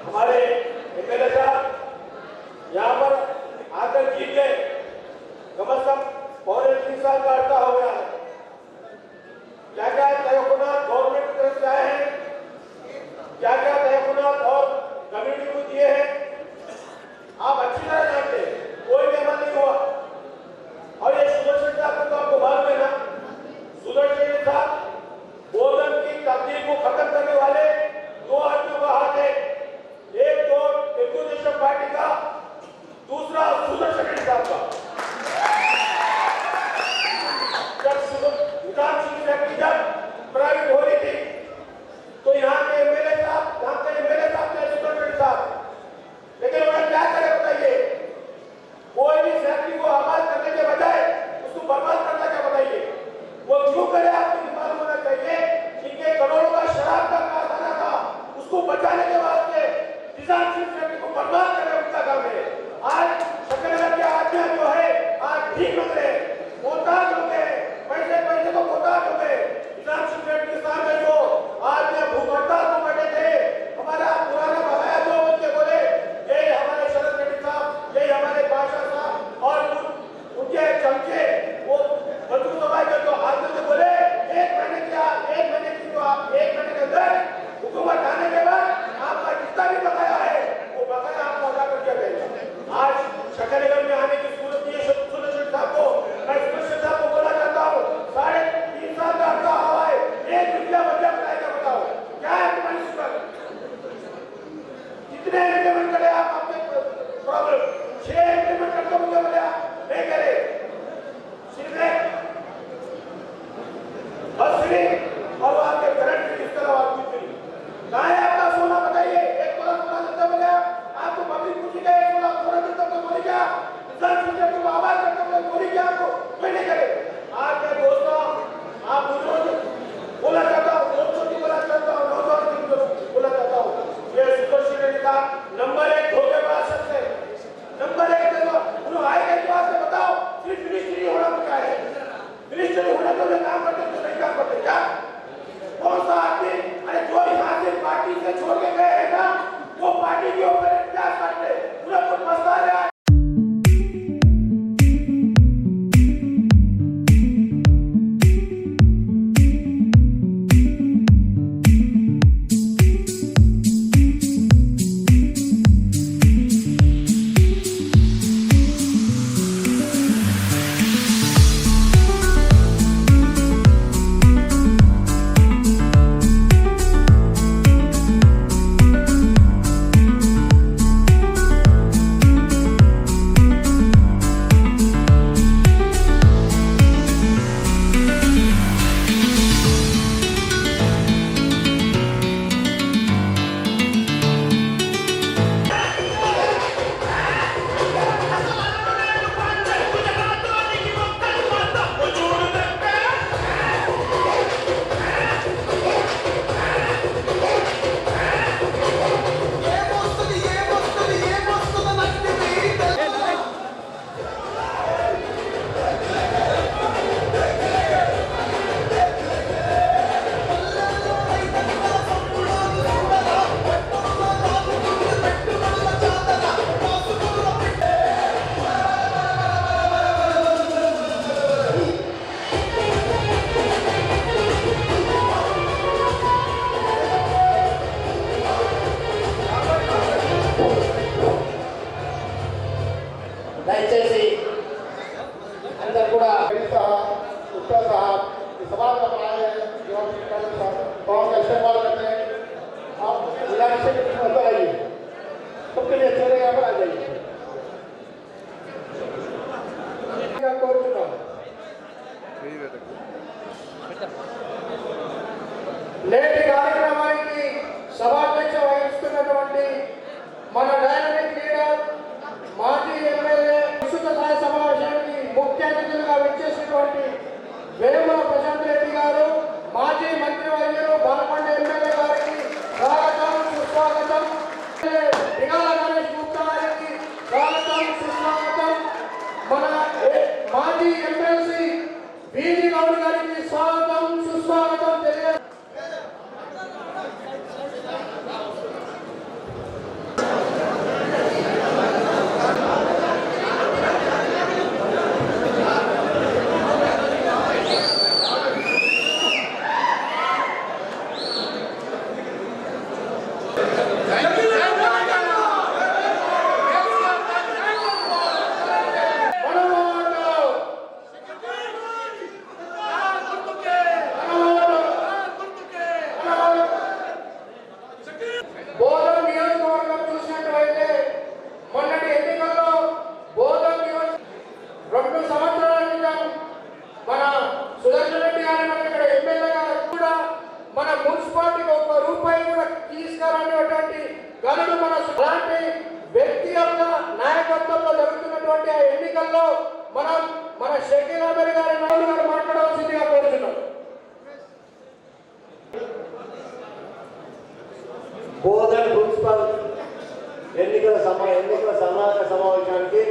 हमारे एमएलए साहब यहाँ पर आकर जीत गए, कम से कम पौने 3 साल का अरसा हो गया है। क्या क्या तयकुनात गवर्नमेंट की तरफ से आए हैं, क्या क्या तयकुनात और कम्युनिटी को दिए हैं, आप अच्छी तरह जानते हैं। कोई भी अमल नहीं हुआ। और ये सुदर्शन साहब को आपको मालूम है ना, सुदर्शन साहब बोधन की तब्दील को खत्म करने वाले 2 आदमियों का हाथ है। एक तो तेलुगुदेशम पार्टी का, दूसरा सुदर्शन साहब का। जब प्राइवेट हो रही थी तो यहाँ के एमएलए साहब थे सुदर्शन साहब, लेकिन उन्होंने क्या करे बताइए? कोई भी फैक्ट्री को आबाद करने के बजाय उसको बर्बाद करना क्या बताइए? वो क्यों करे आपको मालूम होना चाहिए। इनके करोड़ों का शराब का कारखाना था, उसको बचाने के वास्ते किसान फैक्ट्री को बर्बाद करना उनका काम है। आज शकरनगर के आदमी जो है आज ठीक लग रहे, मोहताज हो गए, पैसे को मोहताज हो गए। किसान फैक्ट्री के सामने जो आज भूख हड़ताल को बैठे थे, हमारा पुराना बहाया जो उनके बोले यही हमारे शरद रेड्डी साहब, यही हमारे बादशाह साहब और उनके चमचे वो बदलू दवाई के जो आदमी ने बोले 1 महीने के अंदर हुकूमत आने के बाद आपका जितना भी बकाया है वो बकाया आपको अदा कर दिया जाएगा। आज शकरनगर में आने की सूरत ये सुदर्शन साहब को, मैं सुदर्शन साहब को बोला चाहता हूँ, 3.5 साल का अरसा हुआ है, 1 रुपया बचा बनाएगा, बताओ क्या है तुम्हारी सूरत? कितने इम्प्लीमेंट करे आप अपने प्रॉब्लम? 6 इम्प्लीमेंट करके मुझे बोले नहीं करे, सिर्फ और आपके करंट फ्री, इसके अलावा कुछ नहीं। कहाँ है आपका सोना बताइए? 1 तोला सोना देता बोले आपको पब्लिक पूछी गए, 1 तोला सोना देता तो बोली क्या? किसान फैक्ट्री को आबाद करता बोले बोली क्या? आपको कोई नहीं करे। आज मैं दोस्तों आप बुजुर्ग बोला चाहता हूँ, दोस्तों की बोला चाहता हूँ, नौजवान की बोला चाहता हूँ, ये सुदर्शन रेड्डी का नंबर 1 धोखेबाज शख्स है। नंबर 1 उन्होंने आए के पास से बताओ सिर्फ मिनिस्ट्री होना क्या है? मिनिस्ट्री होना तो काम करते तो नहीं काम करते क्या? कौन सा आदमी अरे जो यहाँ से पार्टी से छोड़ के गए हैं ना, वो पार्टी के ऊपर क्या करते उन्हें कुछ मसला है। దయచేసి అందరూ కూడా उत्तर साहब सवाल कर रहा है जो कौन कैसे सवाल करते हैं आप इलेक्शन में अंदर आइए, सबके लिए चले यहाँ आ जाइए। నేటి కార్యక్రమానికి సభాధ్యక్ష వహిస్తున్నటువంటి మన డైనమిక్ లీడర్ మాజీ ఎమ్మెల్యే విస్తృత స్థాయి సమావేశానికి ముఖ్య అతిథులుగా విచ్చేసినటువంటి వేముల ప్రశాంత్ రెడ్డి గారు, మాజీ మంత్రి వర్యులు బాలకొండ ఎమ్మెల్యే గారికి స్వాగతం సుస్వాగతం, దిగాల గణేష్ గుప్తా గారికి స్వాగతం సుస్వాగతం, మన మాజీ ఎమ్మెల్సీ వీధి గౌడ్ గారికి స్వాగతం సుస్వాగతం తెలియ మన అలాంటి వ్యక్తి యొక్క నాయకత్వంలో జరుగుతున్నటువంటి ఆ ఎన్నికల్లో మనం మన షకీల్ అహ్మద్ గారి నాయుడు గారు మాట్లాడవలసిందిగా కోరుతున్నాం. బోధన్ మున్సిపల్ ఎన్నికల సన్నాహక సమావేశానికి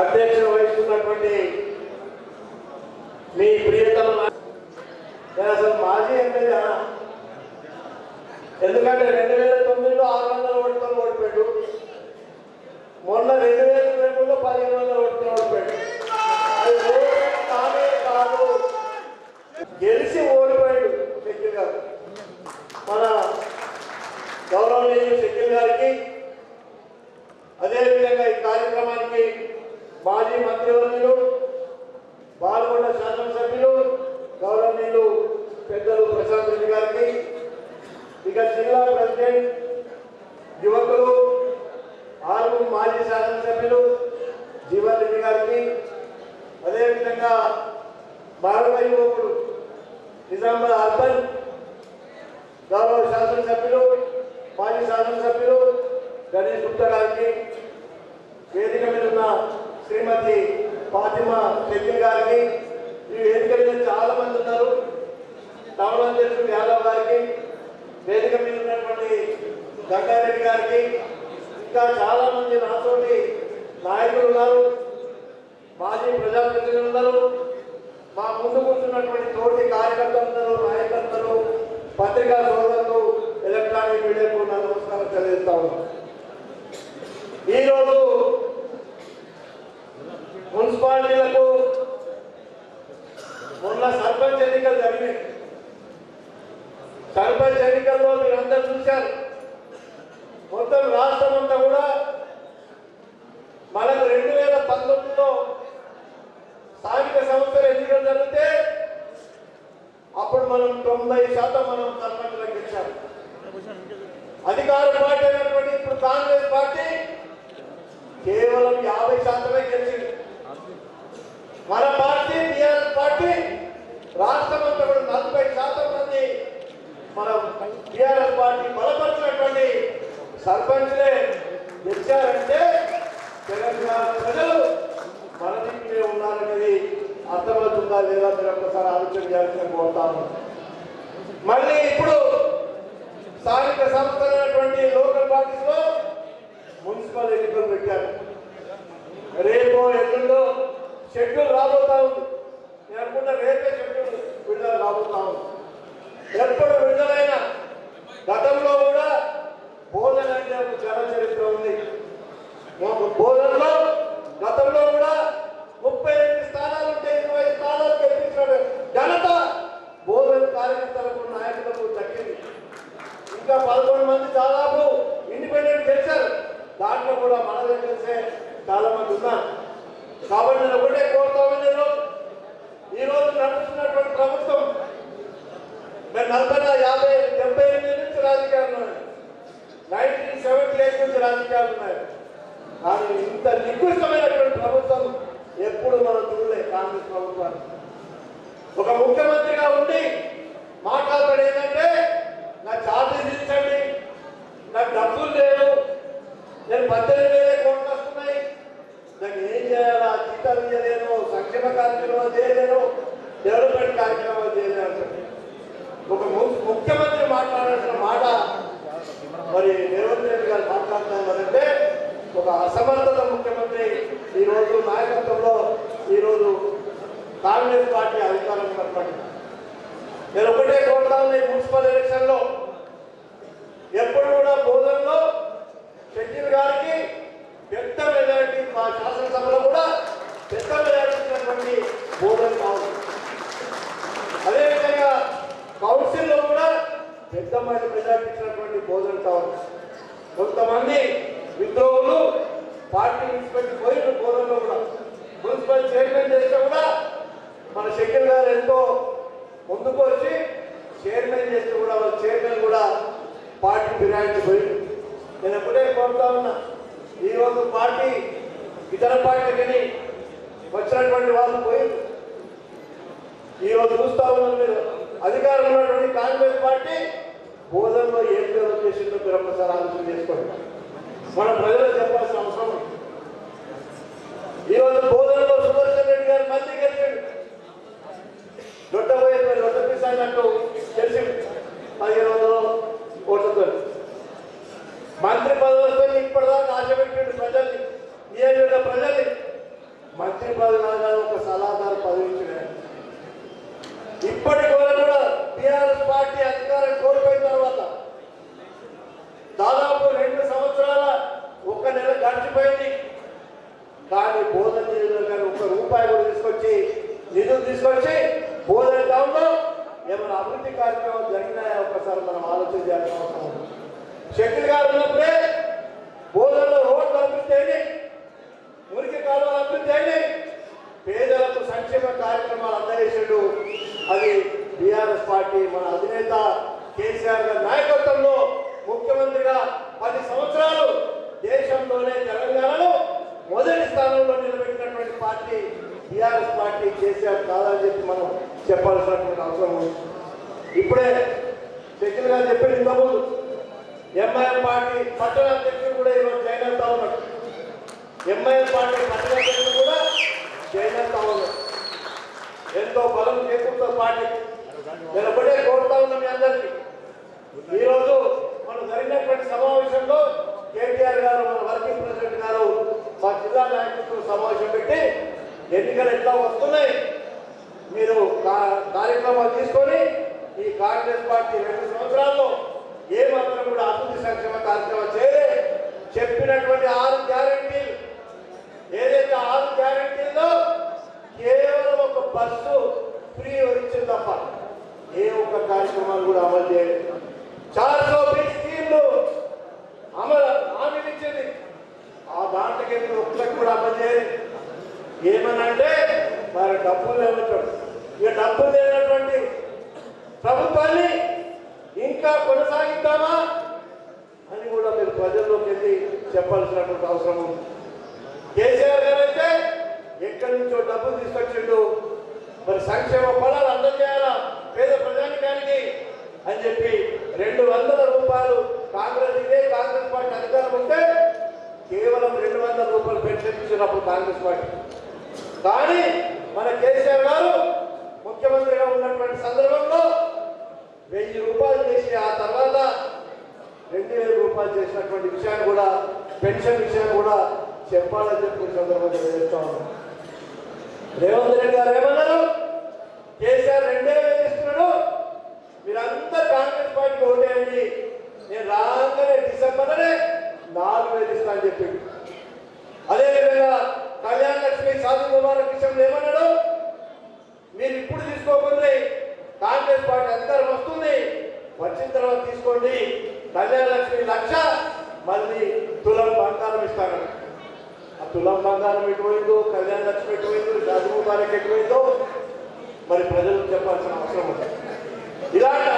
అధ్యక్షత వహిస్తున్నటువంటి మీ ప్రియతమ నేను అసలు మాజీ ఎమ్మెల్యే ఎందుకంటే 2009లో 600 ఓట్లతో ఓడిపోయాడు, మొన్న 2020లో 1500 ఓట్లతో ఓడిపోయాడు. అది కానే కాదు, గెలిచి ఓడిపోయాడు షకీల్ గారు. మన గౌరవనీయులు షకీల్ గారికి అదేవిధంగా ఈ కార్యక్రమానికి మాజీ మంత్రివర్యులు బాల్కొండ శాసనసభ్యులు గౌరవనీయులు పెద్దలు ప్రశాంత్ రెడ్డి గారికి, ఇక జిల్లా ప్రెసిడెంట్ యువకులు ఆరుగురు మాజీ శాసనసభ్యులు జీవన్ రెడ్డి గారికి, అదేవిధంగా భారత యువకుడు నిజామాబాద్ అర్బన్ గౌరవ శాసనసభ్యులు మాజీ శాసనసభ్యులు గణేష్ గుప్తా గారికి, వేదిక మీద ఉన్న శ్రీమతి ఫాతిమా షకీల్ గారికి, ఈ వేదిక మీద చాలా మంది ఉన్నారు, టౌన్ అధ్యక్షుడు యాదవ్ గారికి, వేదిక మీద ఉన్నటువంటి గంగారెడ్డి గారికి, ఇంకా చాలా మంది నాతోటి నాయకులు ఉన్నారు, మాజీ ప్రజాప్రతినిధులు ఉన్నారు, మా ముందు కూర్చున్నటువంటి తోటి కార్యకర్తలు నాయకర్తలు పత్రికా సోదరులు ఎలక్ట్రానిక్ మీడియాకు నమస్కారం తెలియజేస్తా ఉన్నాం. ఈరోజు మున్సిపాలిటీలకు మొన్న సర్పంచ్ ఎన్నికలు జరిగినాయి. సర్పంచ్ ఎన్నికల్లో మీరందరూ చూశారు. మొత్తం రాష్ట్రం అంతా కూడా మనకు 2019లో స్థానిక సంస్థల ఎన్నికలు జరిగితే అప్పుడు మనం 90% మనం సర్పంచ్లకు గెలిచాం. అధికార పార్టీ అయినటువంటి ఇప్పుడు కాంగ్రెస్ పార్టీ కేవలం 50% గెలిచింది. మన పార్టీ టీఆర్ఎస్ పార్టీ రాష్ట్రం అంతా కూడా 40% మంది మన టీఆర్ఎస్ పార్టీ బలపరిచినటువంటి సర్పంచ్లే గెలిచారంటే తెలంగాణ ప్రజలు మన దిక్కునే ఉన్నారనేది అర్థమవుతుందా లేదా మీరు ఒక్కసారి ఆలోచన చేయాల్సిన కోరుతాము. మళ్ళీ ఇప్పుడు స్థానిక సంస్థలైనటువంటి లోకల్ బాడీస్ లో మున్సిపల్ ఎన్నికలు పెట్టారు. రేపు ఎల్లుండో షెడ్యూల్ రాబోతా ఉంది. నేను అనుకున్న రేపే షెడ్యూల్ విడుదల రాబోతా ఉంది. ఎప్పుడు విడుదలైన గతంలో కూడా బోధన అంటే ఒక జన చరిత్ర ఉంది. బోధనలో గతంలో కూడా 38 స్థానాలు ఉంటే 20 స్థానాలు గెలిపించిన ఘనత బోధన కార్యకర్తలకు నాయకులకు దక్కింది. ఇంకా 11 మంది దాదాపు ఇండిపెండెంట్ గెలిచారు. దాంట్లో కూడా మన దగ్గర చాలా మంది ఉన్నారు. కాబట్టి నేను ఒకటే కోరుతామని ఈరోజు నడుస్తున్నటువంటి ప్రభుత్వం మేము 78 నుంచి రాజకీయాలు ఉన్నాయి, 1978 నుంచి రాజకీయాలు ఉన్నాయి. కానీ ఇంత నికృష్టమైనటువంటి ప్రభుత్వం ఎప్పుడు మనం చూడలే. కాంగ్రెస్ ప్రభుత్వాన్ని ఒక ముఖ్యమంత్రిగా ఉండి మాట్లాడతాడు ఏంటంటే నా ఛార్జీలు ఇచ్చండి, నాకు డబ్బులు లేవు, నేను 18,000 కోట్లు వస్తున్నాయి, దాన్ని ఏం చేయాలా, జీతాలు చేయలేను, సంక్షేమ కార్యక్రమాలు చేయలేను, డెవలప్మెంట్ కార్యక్రమాలు చేయలేను. ఒక ముఖ్యమంత్రి మాట్లాడాల్సిన మాట మరి రేవంత్ రెడ్డి గారు మాట్లాడుతున్నారంటే ఒక అసమర్థత ముఖ్యమంత్రి ఈరోజు నాయకత్వంలో ఈరోజు కాంగ్రెస్ పార్టీ అధికారం ఉన్నటువంటి నేను ఒకటే కోరుతా ఉన్నా, మున్సిపల్ ఎలక్షన్లో ఎప్పుడు కూడా బోధనలో షకీల్ గారికి పెద్ద మెజారిటీ, మా శాసనసభలో కూడా పెద్ద మెజారిటీ ఇచ్చినటువంటి బోధన కావాలి. అదేవిధంగా కౌన్సిల్లో కూడా పెద్ద మెజారిటీ ఇచ్చినటువంటి బోధన కావాలి. కొంతమంది విద్రోహులు పార్టీ విడిచిపెట్టి పోయిన బోధనలో కూడా మున్సిపల్ చైర్మన్ చేస్తే కూడా మన షకీల్ గారు ఎంతో ముందుకు వచ్చి చైర్మన్ చేస్తే కూడా వాళ్ళ చైర్మన్ కూడా పార్టీ ఫిరాయించి పోయింది. నేను ఎప్పుడే కోరుతా ఉన్నా, ఈరోజు పార్టీ ఇతర పార్టీకి వచ్చినటువంటి వాళ్ళు పోయింది. ఈరోజు చూస్తా ఉన్నారు మీరు, అధికారంలో ఉన్నటువంటి కాంగ్రెస్ పార్టీ బోధన రాష్ట్రంలో ఏం డెవలప్ చేసిందో మీరు ఒక్కసారి ఆలోచన చేసుకోండి. మన ప్రజలకు చెప్పాల్సిన అవసరం ఉంది. ఈరోజు బోధనలో సుదర్శన్ రెడ్డి గారు మళ్ళీ గెలిచాడు. దొడ్డపోయే దొడ్డ పిసాయినట్టు గెలిచి 1500 ఓట్లతో మంత్రి పదవి వస్తే ఇప్పటిదాకా ఆశ పెట్టాడు ప్రజల్ని, నియోజకవర్గ ప్రజల్ని. మంత్రి పదవి లాగా ఒక సలహాదారు పదవి ఇచ్చాడు. ఇప్పటి కూడా టీఆర్ఎస్ పార్టీ అధికారం కోల్పోయిన తర్వాత దాదాపు 2 సంవత్సరాల 1 నెల గడిచిపోయింది. కానీ బోధన నియోజకవర్గాన్ని 1 రూపాయి కూడా తీసుకొచ్చి నిధులు తీసుకొచ్చి బోధన టౌన్లో ఏమైనా అభివృద్ధి కార్యక్రమాలు జరిగినాయా ఒకసారి మనం ఆలోచన చేయాల్సిన అవసరం ఉంది. శక్తి గారు ఉన్నప్పుడే బోధనలో రోడ్లు అభివృద్ధి అయినాయి, మురికి కాలువలు అభివృద్ధి అయినాయి, పేదలకు సంక్షేమ కార్యక్రమాలు అందజేసాడు. అది టీఆర్ఎస్ పార్టీ మన అధినేత కేసీఆర్ గారి నాయకత్వంలో ముఖ్యమంత్రిగా 10 సంవత్సరాలు దేశంలోనే తెలంగాణలో మొదటి స్థానంలో నిలబెట్టినటువంటి పార్టీ టీఆర్ఎస్ పార్టీ. కేసీఆర్ కాదని చెప్పి మనం చెప్పాల్సినటువంటి అవసరం ఉంది. ఇప్పుడే శక్తి గారు చెప్పాడు ఇంతకుముందు ఎంఐఎం పార్టీ పట్టణ అధ్యక్షుడు కూడా ఈరోజు జైన్ అవుతా ఉన్నాడు. ఎంఐఎం పార్టీ పట్టణ అధ్యక్షుడు కూడా జైన్ అవుతా ఉన్నాడు. ఎంతో బలం చేకూరుతుంది పార్టీ. నేను ఒకటే కోరుతా ఉన్నాం మీ అందరికీ. ఈరోజు మనం జరిగినటువంటి సమావేశంలో కేటీఆర్ గారు మన వర్కింగ్ ప్రెసిడెంట్ గారు మా జిల్లా నాయకులతో సమావేశం పెట్టి ఎన్నికలు ఎట్లా వస్తున్నాయి మీరు కార్యక్రమాలు తీసుకొని ఈ కాంగ్రెస్ పార్టీ 2 సంవత్సరాల్లో ఏమాత్రం కూడా అభివృద్ధి సంక్షేమ కార్యక్రమం చేయలే. చెప్పినటువంటి 6 గ్యారెంటీలు ఏదైతే 6 గ్యారెంటీల్లో కేవలం ఒక బస్సు ఫ్రీ ఇచ్చింది తప్ప ఏ ఒక్క కార్యక్రమాలు కూడా అమలు చేయలేదు. 420 స్కీమ్లు అమలు హామీలు ఇచ్చింది. ఆ దాంట్లోకి ఒక్కరికి కూడా అమలు చేయలేదు. ఏమనంటే మరి డబ్బులు లేవచ్చాడు. ఇక డబ్బులు లేనటువంటి ప్రభుత్వాన్ని ఇంకా కొనసాగిద్దామా అని కూడా మీరు ప్రజల్లోకి వెళ్ళి చెప్పాల్సినటువంటి అవసరం ఉంది. కేసీఆర్ గారు అయితే ఎక్కడి నుంచో డబ్బులు తీసుకొచ్చిండు. మరి సంక్షేమ ఫలాలు అందజేయాలా పేద ప్రజానికానికి అని చెప్పి 200 రూపాయలు కాంగ్రెస్ పార్టీ అధికారం ఉంటే కేవలం 200 రూపాయలు పెన్షన్ ఇచ్చినప్పుడు కాంగ్రెస్ పార్టీ. కానీ మన కేసీఆర్ గారు ముఖ్యమంత్రిగా ఉన్నటువంటి సందర్భంలో 1000 రూపాయలు చేసి ఆ తర్వాత 2000 రూపాయలు చేసినటువంటి విషయాన్ని కూడా పెన్షన్ విషయాన్ని కూడా చెప్పాలని చెప్పి సందర్భంగా చేస్తా ఉన్నాం. రేవంత్ రెడ్డి గారు ఏమన్నారు? కేసీఆర్ 2000 ఇస్తున్నాడు, మీరంతా కాంగ్రెస్ పార్టీకి ఓటేయండి, నేను రాగానే డిసెంబర్లోనే 4000 ఇస్తా అని చెప్పిండు. అదేవిధంగా కళ్యాణ లక్ష్మి షాదీ ముబారక్ విషయంలో ఏమన్నాడు? మీరు ఇప్పుడు తీసుకోకుండా కాంగ్రెస్ పార్టీ అధికారం వస్తుంది, వచ్చిన తర్వాత తీసుకోండి, కళ్యాణ లక్ష్మి 1,00,000 మళ్ళీ తులం బంగారం ఇస్తాను. ఆ తులం బంగారం ఎటుపోయిందో, కళ్యాణ లక్ష్మి ఎటుపోయిందో, షాదీ ముబారక్ ఎటుపోయిందో మరి ప్రజలకు చెప్పాల్సిన అవసరం ఉంది. ఇలాంటి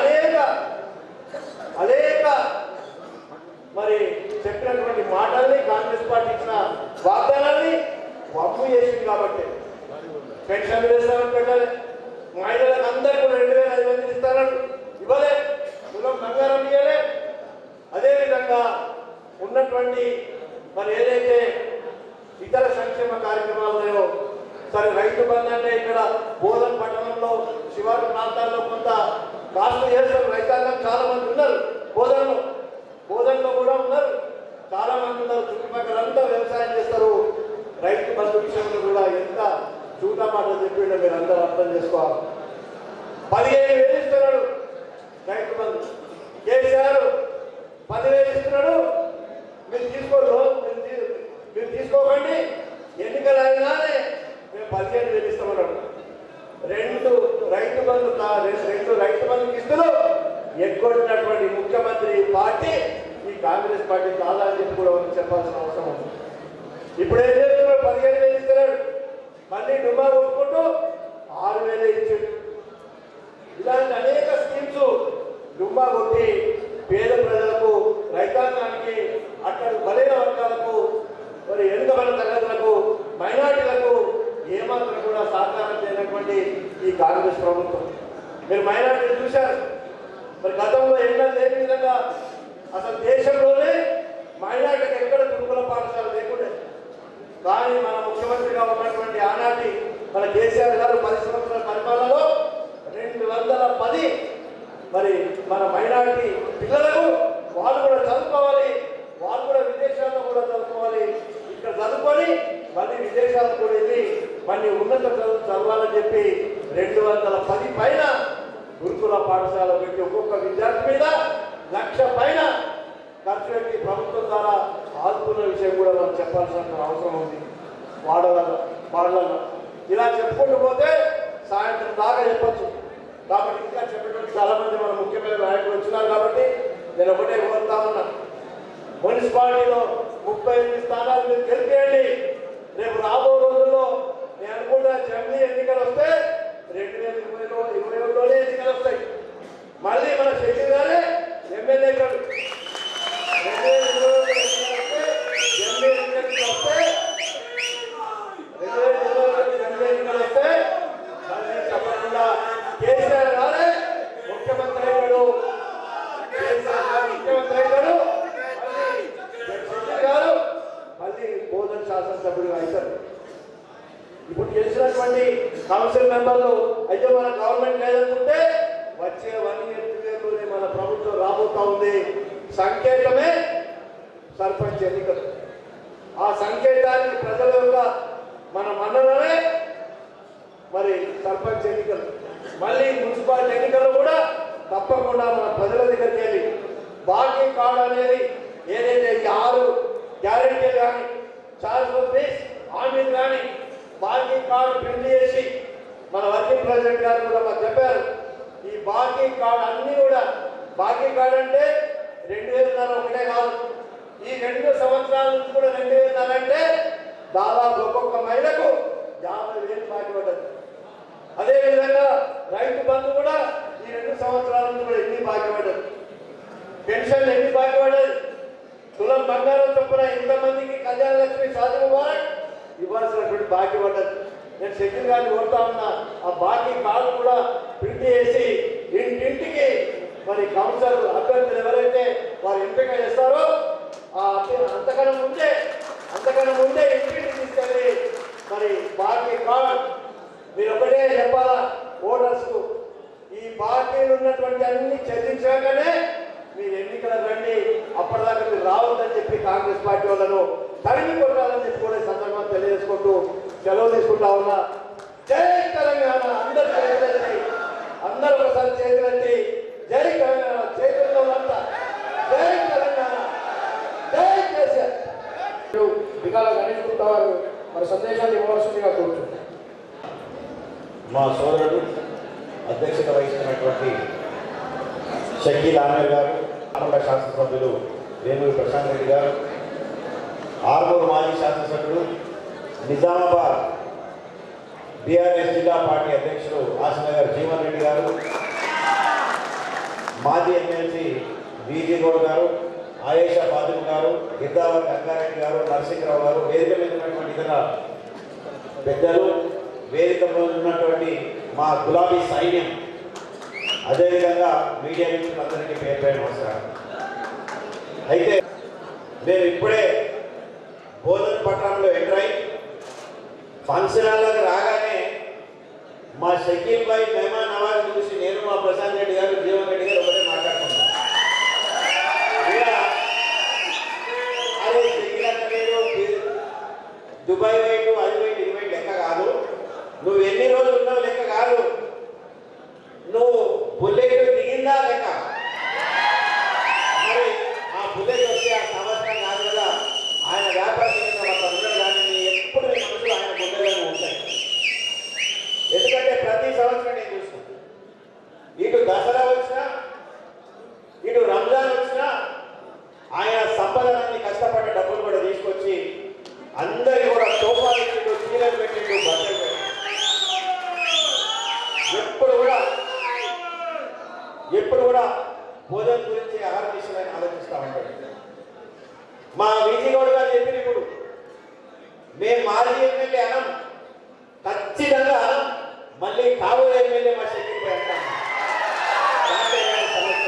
అనేక మరి చెప్పినటువంటి మాటల్ని కాంగ్రెస్ పార్టీ ఇచ్చిన వాగ్దానాన్ని వమ్ము చేసింది. కాబట్టి పెన్షన్ వేస్తామని పెట్టాలి, మహిళలకు అందరికీ 2,500 ఇస్తారని ఇవ్వలే, తులం బంగారం ఇవ్వలే. అదేవిధంగా ఉన్నటువంటి మరి ఏదైతే ఇతర సంక్షేమ కార్యక్రమాలు ఉన్నాయో, సరే రైతు బంధు అంటే ఇక్కడ బోధన పట్టణంలో శివారు ప్రాంతాల్లో కొంత కాస్త చేస్తారు. రైతాంగం చాలా మంది ఉన్నారు, బోధనలో కూడా ఉన్నారు, చాలా మంది ఉన్నారు. చుట్టుపక్కలంతా వ్యవసాయం చేస్తారు. రైతు బంధు విషయంలో కూడా ఎంత చూటా మాటలు చెప్పిండో మీరు అందరూ అర్థం చేసుకోవాలి. 15,000 ఇస్తున్నాడు రైతు బంధు. కేసీఆర్ 10,000 ఇస్తున్నాడు, మీరు తీసుకోకండి, ఎన్నికలు అయినానే మేము 15,000 ఇస్తామన్నాడు. 2 రైతు బంధు కిస్తులు ఎగ్గొట్టినటువంటి ముఖ్యమంత్రి పార్టీ ఈ కాంగ్రెస్ పార్టీ కాదని చెప్పి కూడా మనం చెప్పాల్సిన అవసరం ఉంది. ఇప్పుడు ఏం చేస్తున్నాడు? 15,000 ఇస్తున్నాడు, మళ్ళీ డుమ్మా కొట్టుకుంటూ 6,000 ఇచ్చాడు. ఇలాంటి అనేక స్కీమ్స్ డుమ్మా కొట్టి పేద ప్రజలకు, రైతాంగానికి, అక్కడ బలైన వర్గాలకు, మరి వెనుకబడిన తరగతులకు, మైనార్టీలకు ఏమాత్రం కూడా సహకారం చేయనటువంటి ఈ కాంగ్రెస్ ప్రభుత్వం. మీరు మైనార్టీలు చూశారు, మరి గతంలో ఎన్నో లేని విధంగా అసలు దేశంలోనే మైనార్టీకి ఎక్కడ గురుకుల పాఠశాల లేకుండే. కానీ మన ముఖ్యమంత్రిగా ఉన్నటువంటి ఆనాటి మన కేసీఆర్ గారు 10 సంవత్సరాల పరిపాలనలో 210 మరి మన మైనారిటీ పిల్లలకు వాళ్ళు కూడా చదువుకోవాలి, వాళ్ళు కూడా విదేశాల్లో కూడా చదువుకోవాలి, ఇక్కడ చదువుకొని మళ్ళీ విదేశాలకు కూడా వెళ్ళి మళ్ళీ ఉన్నత చదువు చదవాలని చెప్పి 210 పైన గురుకుల పాఠశాల పెట్టి ఒక్కొక్క విద్యార్థి మీద 1,00,000 పైన ఖర్చు పెట్టి ప్రభుత్వం ద్వారా ఆదుకున్న విషయం కూడా మనం చెప్పాల్సిన అవసరం ఉంది. వాళ్ళ ఇలా చెప్పుకుంటూ పోతే సాయంత్రం దాకా చెప్పచ్చు. కాబట్టి ఇంకా చెప్పేటువంటి చాలా మంది మన ముఖ్యమైన నాయకులు వచ్చినారు. కాబట్టి నేను ఒకటే కోరుతా ఉన్నా, మున్సిపాలిటీలో 38 స్థానాలు మీరు గెలిపేయండి. రేపు రాబో రోజుల్లో నేను అనుకుంటా అసెంబ్లీ ఎన్నికలు వస్తే 2021లోనే ఎన్నికలు వస్తాయి. మళ్ళీ మన శక్తి గారే ఎమ్మెల్యే గారు 2021 ఎన్నికలు వస్తే తప్పకుండా కేసీఆర్ గారే ముఖ్యమంత్రి అయ్యాడు. గారు మళ్ళీ బోధన శాసనసభ్యుడు అవుతారు. ఇప్పుడు గెలిచినటువంటి కౌన్సిల్ మెంబర్లు అయితే మన గవర్నమెంట్ లేదనుకుంటే వచ్చే 1 year 2 yearలోనే మన ప్రభుత్వం రాబోతా ఉంది. సంకేతమే సర్పంచ్ ఎన్నికలు. ఆ సంకేతానికి ప్రజల యొక్క మన మన్నననే మరి సర్పంచ్ ఎన్నికలు. మళ్ళీ మున్సిపాలిటీ ఎన్నికల్లో కూడా తప్పకుండా మన ప్రజల దగ్గరికి వెళ్ళి బాకీ కార్డు అనేది ఏదైతే 6 గ్యారెంటీలు కానీ చార్జ్ ఫీస్ హామీలు కానీ బాకీ కార్డు ప్రింట్ చేసి మన వర్కింగ్ ప్రెసిడెంట్ గారు కూడా మాకు చెప్పారు. ఈ బాకీ కార్డు అన్నీ కూడా బాకీ కార్డు అంటే 2,000 ఒకటే కాదు, ఈ 2 సంవత్సరాల నుంచి కూడా 2,000 అంటే దాదాపు ఒక్కొక్క మహిళకు 50,000 బాకీ పడ్డది. అదేవిధంగా రైతు బంధు కూడా ఈ 2 సంవత్సరాల నుంచి కూడా ఎన్ని బాకీ పడ్డది, పెన్షన్లు ఎన్ని బాకీ పడ్డది, తులం బంగారం చొప్పున ఇంతమందికి కళ్యాణ లక్ష్మి సాధన ఇవ్వాల్సినటువంటి బాకీ పడ్డది. నేను సెక్యూర్ గారిని కోరుతా ఉన్నా, ఆ బాకీ కార్డు కూడా ప్రింట్ చేసి ఇంటింటికి మరి కౌన్సిలర్ అభ్యర్థులు ఎవరైతే వారు ఎంపిక చేస్తారో అంతకన్నా ముందే ఇంటింటికి తీసుకెళ్ళి మరి బాకీ కార్డు మీరు ఒకటే చెప్పాలా ఓటర్స్కు, ఈ బాకీలు ఉన్నటువంటి అన్ని చెల్లించాకనే మీరు ఎన్నికలకు రండి, అప్పటిదాకా మీరు రావద్దని చెప్పి కాంగ్రెస్ పార్టీ వాళ్ళను తరిమి కొట్టాలని చెప్పి కూడా సందర్భంగా తెలియజేసుకుంటూ సెలవు తీసుకుంటా ఉన్నా. జై తెలంగాణ. అందరూ ఒకసారి చేతులెత్తి జై తెలంగాణ, చేతుల్లో అంతా జై తెలంగాణ, జై కేసీఆర్. బిగాల గణేష్ గుప్తా వారు మరి సందేశాన్ని ఇవ్వవలసిందిగా కోరుతున్నాను. మా సోదరుడు అధ్యక్షత వహిస్తున్నటువంటి షకీల్ ఆమీర్ గారు, ఆనంద శాసనసభ్యులు వేమూరి ప్రశాంత్ రెడ్డి గారు, ఆర్మూరు మాజీ శాసనసభ్యుడు, నిజామాబాద్ బీఆర్ఎస్ జిల్లా పార్టీ అధ్యక్షుడు ఆసినగర్ జీవన్ రెడ్డి గారు, మాజీ ఎమ్మెల్సీ బీజీ గౌడ్ గారు, ఆయేషా ఫాతిమా గారు, గిద్దావర్ గంగారెడ్డి గారు, నరసింహరావు గారు, వేదిక మీద ఉన్నటువంటి ఇతర పెద్దలు, వేదికలో ఉన్నటువంటి మా గులాబీ సైన్యం, అదేవిధంగా మీడియా మిత్రులందరికీ పేరు పేరు నమస్కారం. అయితే మేము ఇప్పుడే బోధన పట్టణంలో ఎంటర్ అయి ఫంక్షన్ హాల్లోకి రాగానే మా షకీల్ భాయ్ మెహమాన్ నవాజ్ చూసి నేను మా ప్రశాంత్ రెడ్డి గారు, జీవన్ రెడ్డి గారు ఒకటే మాట్లాడుతున్నాం. అదే షకీల్ అంటే మీరు దుబాయ్ వైపు అది వైపు ఇది వైపు లెక్క కాదు, నువ్వు ఎన్ని రోజులు ఉన్నావు లెక్క కాదు, నువ్వు బుల్లెట్ దిగిందా లెక్క. మరి ఆ బుల్లెట్ వస్తే ఆ సంవత్సరం కాదు కదా, ఆయన వ్యాపారం ఉండదు. కానీ ఎప్పుడు మీ మనసులో ఆయన గుండెలను ఉంటాయి. ఎందుకంటే ప్రతి సంవత్సరం నేను చూస్తాను, ఇటు దసరా వచ్చినా ఇటు రంజాన్ వచ్చినా ఆయన సంపదనాన్ని కష్టపడ్డ డబ్బులు కూడా తీసుకొచ్చి అందరి కూడా సోఫాలు పెట్టిండు, చీరలు పెట్టిండు, బట్టలు పెట్టిండు. ఎప్పుడు కూడా భోజన గురించి ఆహార విషయాన్ని ఆలోచిస్తూ ఉంటాడు. మా వీజీ గౌడ్ గారు చెప్పిన ఇప్పుడు మేము మాజీ ఎమ్మెల్యే అనం, ఖచ్చితంగా అనం, మళ్ళీ కాబోయే ఎమ్మెల్యే మా శక్తి అంటాం. సమస్య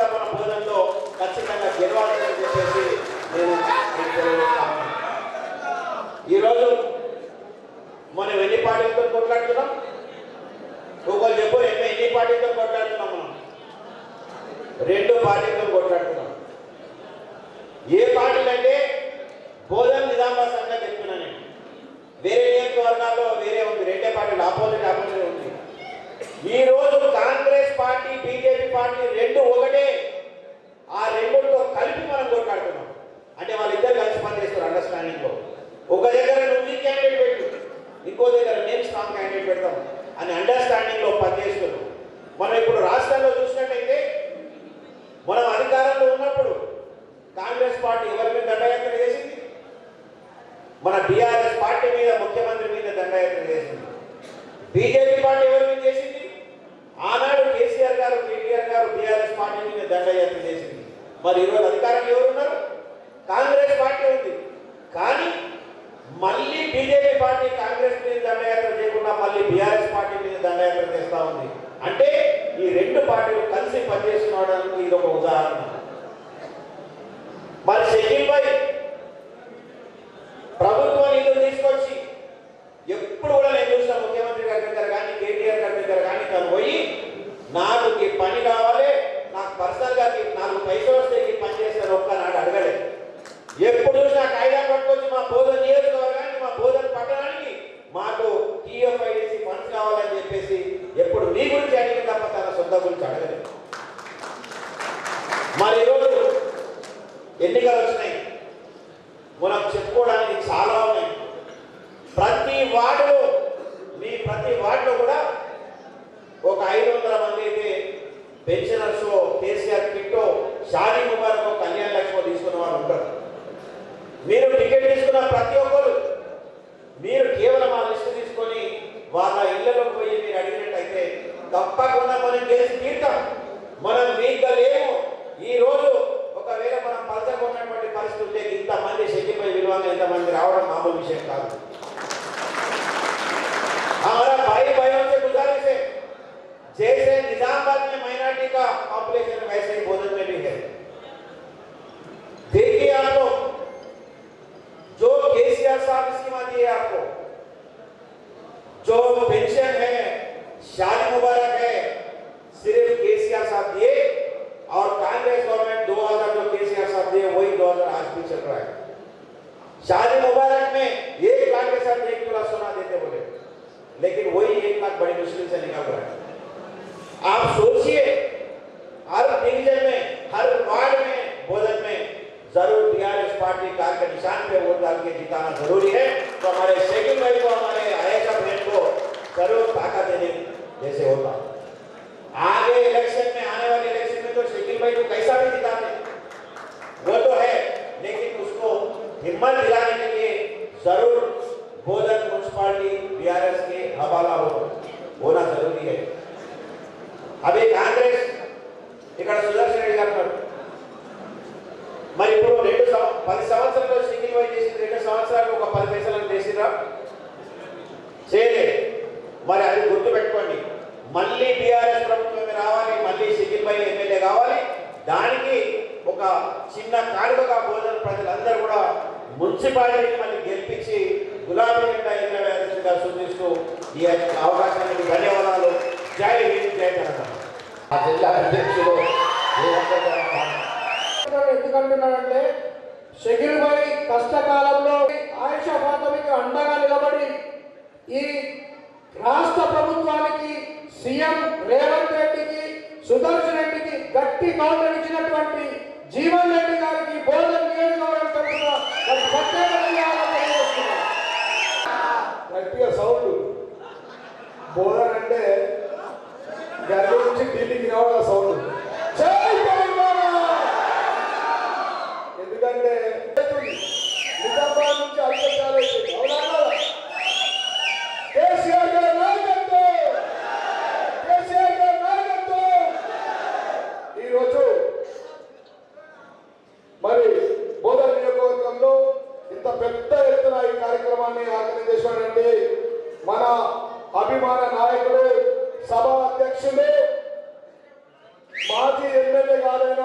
కూడా మన బోధనలో ఖచ్చితంగా గెలవాలని చెప్పేసి నేను మీకు తెలియజేస్తాను. ఈరోజు మనం ఎన్ని పార్టీలతో కొట్లాడుతున్నాం? ఒకరు చెప్పు, ఎన్ని పార్టీలతో కొట్లాడుతున్నాం? మనం 2 పార్టీలతో కొట్లాడుతున్నాం. ఏ పార్టీలు అంటే బోధన్ నిజామాబాద్ సంఘం చెప్తున్నా నేను. వేరే నియోజకవర్గాల్లో వేరే ఉంది, 2 పార్టీలు ఆపోజిట్ ఉంది. ఈ రోజు కాంగ్రెస్ పార్టీ బీజేపీ పార్టీ 2 ఒకటే. ఆ 2తో కలిపి మనం కొట్లాడుతున్నాం. అంటే వాళ్ళిద్దరు కలిసి పనిచేస్తారు అండర్స్టాండింగ్ లో. ఒక దగ్గర నువ్వు క్యాండిడేట్ పెట్టు, ఇంకో దగ్గర నేను స్ట్రాంగ్ క్యాండిడేట్ పెడతాం అని అండర్స్టాండింగ్ లో పనిచేస్తున్నాం. మనం ఇప్పుడు రాష్ట్రాల్లో చూసినట్టయితే మనం అధికారంలో ఉన్నప్పుడు కాంగ్రెస్ పార్టీ ఎవరి మీద దండయాత్ర చేసింది? మన టీఆర్ఎస్ పార్టీ మీద, ముఖ్యమంత్రి మీద దండయాత్ర చేసింది. బీజేపీ పార్టీ ఎవరి మీద చేసింది? ఆనాడు కేసీఆర్ గారు, కేటీఆర్ గారు టీఆర్ఎస్ పార్టీ మీద దండయాత్ర చేసింది. మరి ఈరోజు అధికారంలో ఎవరున్నారు? కాంగ్రెస్ పార్టీ ఉంది. కానీ మళ్ళీ బీజేపీ పార్టీ కాంగ్రెస్ మీద దండయాత్ర చేయకుండా మళ్ళీ బీఆర్ఎస్ పార్టీ మీద దండయాత్ర చేస్తూ ఉంది. అంటే ఈ 2 పార్టీలు కలిసి పనిచేస్తున్నాడానికి ఇది ఒక ఉదాహరణ. మరి షకీల్ భాయ్ ప్రభుత్వం నిధులు తీసుకొచ్చి ఎప్పుడు కూడా నేను చూసిన ముఖ్యమంత్రి గారి దగ్గర కానీ, కేటీఆర్ గారి దగ్గర కానీ తను పోయి నాకు ఈ పని కావాలి, నాకు పర్సనల్ గా 4 పైసలు వస్తే ఈ పని చేస్తాను ఒక్కనాడు అడగలేదు. ఎప్పుడు చూసినా కాయిదాలు పట్టుకొచ్చి మా బోధన నియోజకవర్గానికి, మా బోధన పట్టణానికి మాకు టీఎఫ్ఐడిసి ఫండ్స్ కావాలని చెప్పేసి ఎప్పుడు మీ గురించి అడిగిన తప్ప తన సొంత గురించి అడగలేదు. మరి ఈరోజు ఎన్నికలు వచ్చినాయి, మనం చెప్పుకోవడానికి చాలా ఉన్నాయి. ప్రతి వార్డులో కూడా ఒక 500 మంది అయితే పెన్షనర్స్, కేసీఆర్ కిట్టో, షాదీ ముబారక్, కళ్యాణ లక్ష్మి తీసుకున్న వాళ్ళు ఉంటారు. మీరు టికెట్ తీసుకున్న ప్రతి ఒక్కరు మీరు కేవలం ఆ లిస్టు తీసుకొని వాళ్ళ ఇళ్లలోకి పోయి మీరు అడిగినట్టయితే తప్పకుండా మనం గెలిచి తీర్థం. మనం వీక్గా లేము. ఈ రోజు ఒకవేళ మనం పలచకున్నటువంటి పరిస్థితి ఉంటే ఇంతమంది శక్తిపై విలువగా ఇంతమంది రావడం మామూలు విషయం కాదు. हमारा भाई भाइयों से गुजारिश है, जैसे निजामाबाद में माइनॉरिटी का पॉपुलेशन वैसे ही बोधन में भी है. देखिए आप लोग, जो केसीआर साहब स्कीम दी है आपको, जो पेंशन है, शादी मुबारक है, सिर्फ केसीआर साहब दिए और कांग्रेस गवर्नमेंट 2000 जो केसीआर साहब दिए वही 2000 आज भी चल रहा है. शादी मुबारक में 1 लाख के साथ 1 तोला सोना देते बोले, लेकिन वही 1 लाख बड़ी मुश्किल से निकल रहा है. आप सोचिए, हर डिवीजन में, हर वार्ड में, बोधन में जरूर टीआरएस पार्टी कार के निशान पे वोट डाल के जिताना जरूरी है. तो हमारे शेखिल भाई को, हमारे आयशा बहन को जरूर ताकत देने जैसे होता. आगे इलेक्शन में, आने वाले इलेक्शन में तो शेखिल भाई को कैसा भी जिताते वो तो है, लेकिन उसको हिम्मत दिलाने के लिए जरूर बोधन म्युनिसिपालिटी बीआरएस के हवाला होना जरूरी है. अभी कांग्रेस ఇక్కడ సుదర్శన్ రెడ్డి గారు మరి ఇప్పుడు 10 సంవత్సరాలు సింగిల్ వైజ్ చేసి 2 సంవత్సరాలు ఒక 10 పైసలకు చేసిరా చేయలేదు. మరి అది గుర్తు పెట్టుకోండి. మళ్ళీ బీఆర్ఎస్ ప్రభుత్వం రావాలి, మళ్ళీ సింగిల్ వైజ్ ఎమ్మెల్యే కావాలి. దానికి ఒక చిన్న కానుకగా బోధన ప్రజలందరూ కూడా మున్సిపాలిటీని మళ్ళీ గెలిపించి గులాబీ జెండా ఎగరవేయాల్సిందిగా సూచిస్తూ ఈ అవకాశానికి ధన్యవాదాలు. జై హింద్, జై తెలంగాణ. ఆ జిల్లా అధ్యక్షుడు ఎందుకంటున్నాడంటే షకీల్ భాయ్ కష్టకాలంలో ఆయిషా ఫాతిమాకి అండగా నిలబడి ఈ రాష్ట్ర ప్రభుత్వానికి, సీఎం రేవంత్ రెడ్డికి, సుదర్శన్ రెడ్డికి గట్టి కౌంటర్ ఇచ్చినటువంటి జీవన్ రెడ్డి గారికి బోధన్ నియోజకవర్గం తరఫున ప్రత్యేక ధన్యవాదాలు తెలియజేస్తున్నాను. గట్టిగా సౌండ్. బోధన్ అంటే గర్భ నుంచి ఢిల్లీకి రావడం సౌండ్. ఎందుకంటే నిజామాబాద్ నుంచి అల్పచాలు అయిపోయింది. అవునా? కేసీఆర్ గారి నాయకత్వం, కేసీఆర్ గారి నాయకత్వం. ఈరోజు మరి బోధన్ నియోజకవర్గంలో ఇంత పెద్ద ఎత్తున ఈ కార్యక్రమాన్ని ఆర్గనైజ్ చేసినటువంటి మన అభిమాన నాయకుడు, సభ అధ్యక్షుడు, మాజీ ఎమ్మెల్యే గారైన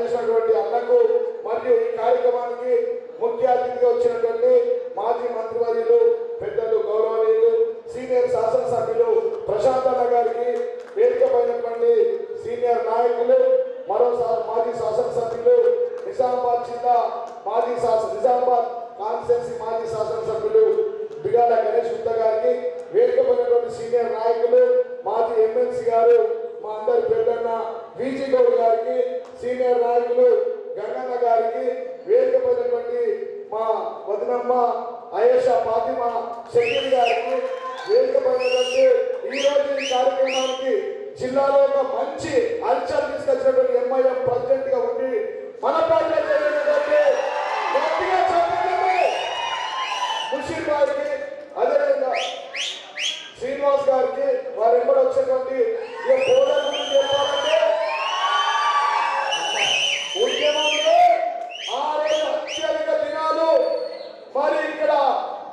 చేసినటువంటి అన్నకు మరియు ఈ కార్యక్రమానికి ముఖ్య అతిథిగా వచ్చినటువంటి మాజీ మంత్రివర్యులు పెద్దలు గౌరవనీయులు సీనియర్ శాసనసభ్యులు ప్రశాంత్ అన్న గారికి, వేదిక పైనటువంటి సీనియర్ నాయకులు, మరోసారి మాజీ శాసనసభ్యులు, నిజామాబాద్ జిల్లా నిజామాబాద్ కాన్స్టిట్యున్సీ మాజీ శాసనసభ్యులు బిగాల గణేష్ గుప్తా గారికి, వేదిక పైనటువంటి సీనియర్ నాయకులు, మాజీ ఎమ్మెల్సీ గారు, మా అందరి పెద్దన్న విజీ గౌడ్ గారికి, సీనియర్ నాయకులు గంగన్న గారికి, వేదిక పైనటువంటి మా వదినమ్మ అయేషా ఫాతిమా షకీల్ గారికి, వేదిక పైనటువంటి ఈ రోజు ఈ కార్యక్రమానికి జిల్లాలో ఒక మంచి అంచనా తీసుకొచ్చినటువంటి ఎంఐఎం ప్రెసిడెంట్ గా ఉండి మన పార్టీలో ముషీర్ గారికి, అదేవిధంగా శ్రీనివాస్ గారికి, వారు ఎప్పుడు వచ్చేటువంటి పోరాటం గురించి చెప్పాలంటే ఉద్యమంలో 6 అత్యధిక దినాలు మరి ఇక్కడ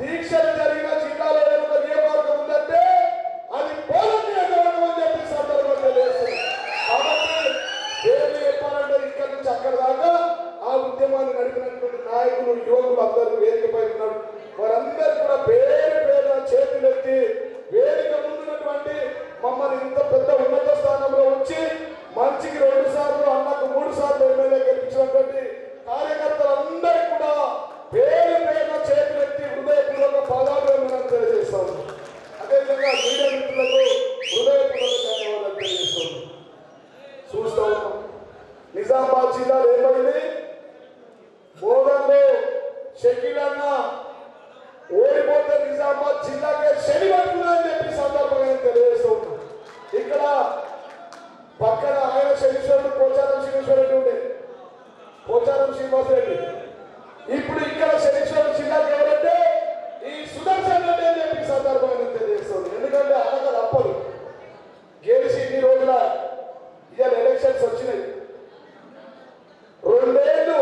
దీక్షలు జరిగిన జిల్లాలో ఒక నియోజకవర్గం ఉందంటే అది పోలం నియోజకవర్గం అని చెప్పి సందర్భంగా తెలియజేస్తుంది. కాబట్టి పేరు చెప్పాలంటే ఇక్కడి నుంచి అక్కడ దాకా ఆ ఉద్యమాన్ని నడిపినటువంటి నాయకులు, యువకులు అందరూ వేదికపై ఉన్నారు. వారందరూ కూడా పేరు పేరున చేతులెత్తి వేదిక ముందున్నటువంటి మమ్మల్ని ఇంత పెద్ద ఉన్నత స్థానంలో ఉంచి మంచికి 2 సార్లు అన్నకు 3 సార్లు ఎమ్మెల్యే గెలిపించినటువంటి కార్యకర్తలందరికీ కూడా పేరు పేరున చేతులెత్తి హృదయపూర్వక పాదాభివందనం తెలియజేస్తాము. అదేవిధంగా మీడియా మిత్రులకు హృదయపూర్వక ధన్యవాదాలు తెలియజేస్తాము. చూస్తూ ఉన్నాం నిజామాబాద్ జిల్లాలో ఏమైంది, బోధనలో షకీల్ అన్న ఓడిపోతే నిజామాబాద్ జిల్లాకే శని పడుతుందని చెప్పి సందర్భంగా తెలియజేస్తూ ఉన్నాం. ఇక్కడ పక్కన ఆయన శనీశ్వరుడు పోచారం శ్రీనివాసరెడ్డి ఉండే, పోచారం శ్రీనివాసరెడ్డి. ఇప్పుడు ఇక్కడ శనీశ్వరుడు జిల్లాకి ఎవరంటే ఈ సుదర్శన్ రెడ్డి అని చెప్పి సందర్భంగా తెలియజేస్తుంది. ఎందుకంటే అనగా తప్పదు, గెలిచి ఇన్ని రోజుల ఇవాళ ఎలక్షన్స్ వచ్చినాయి. 2 ఏళ్ళు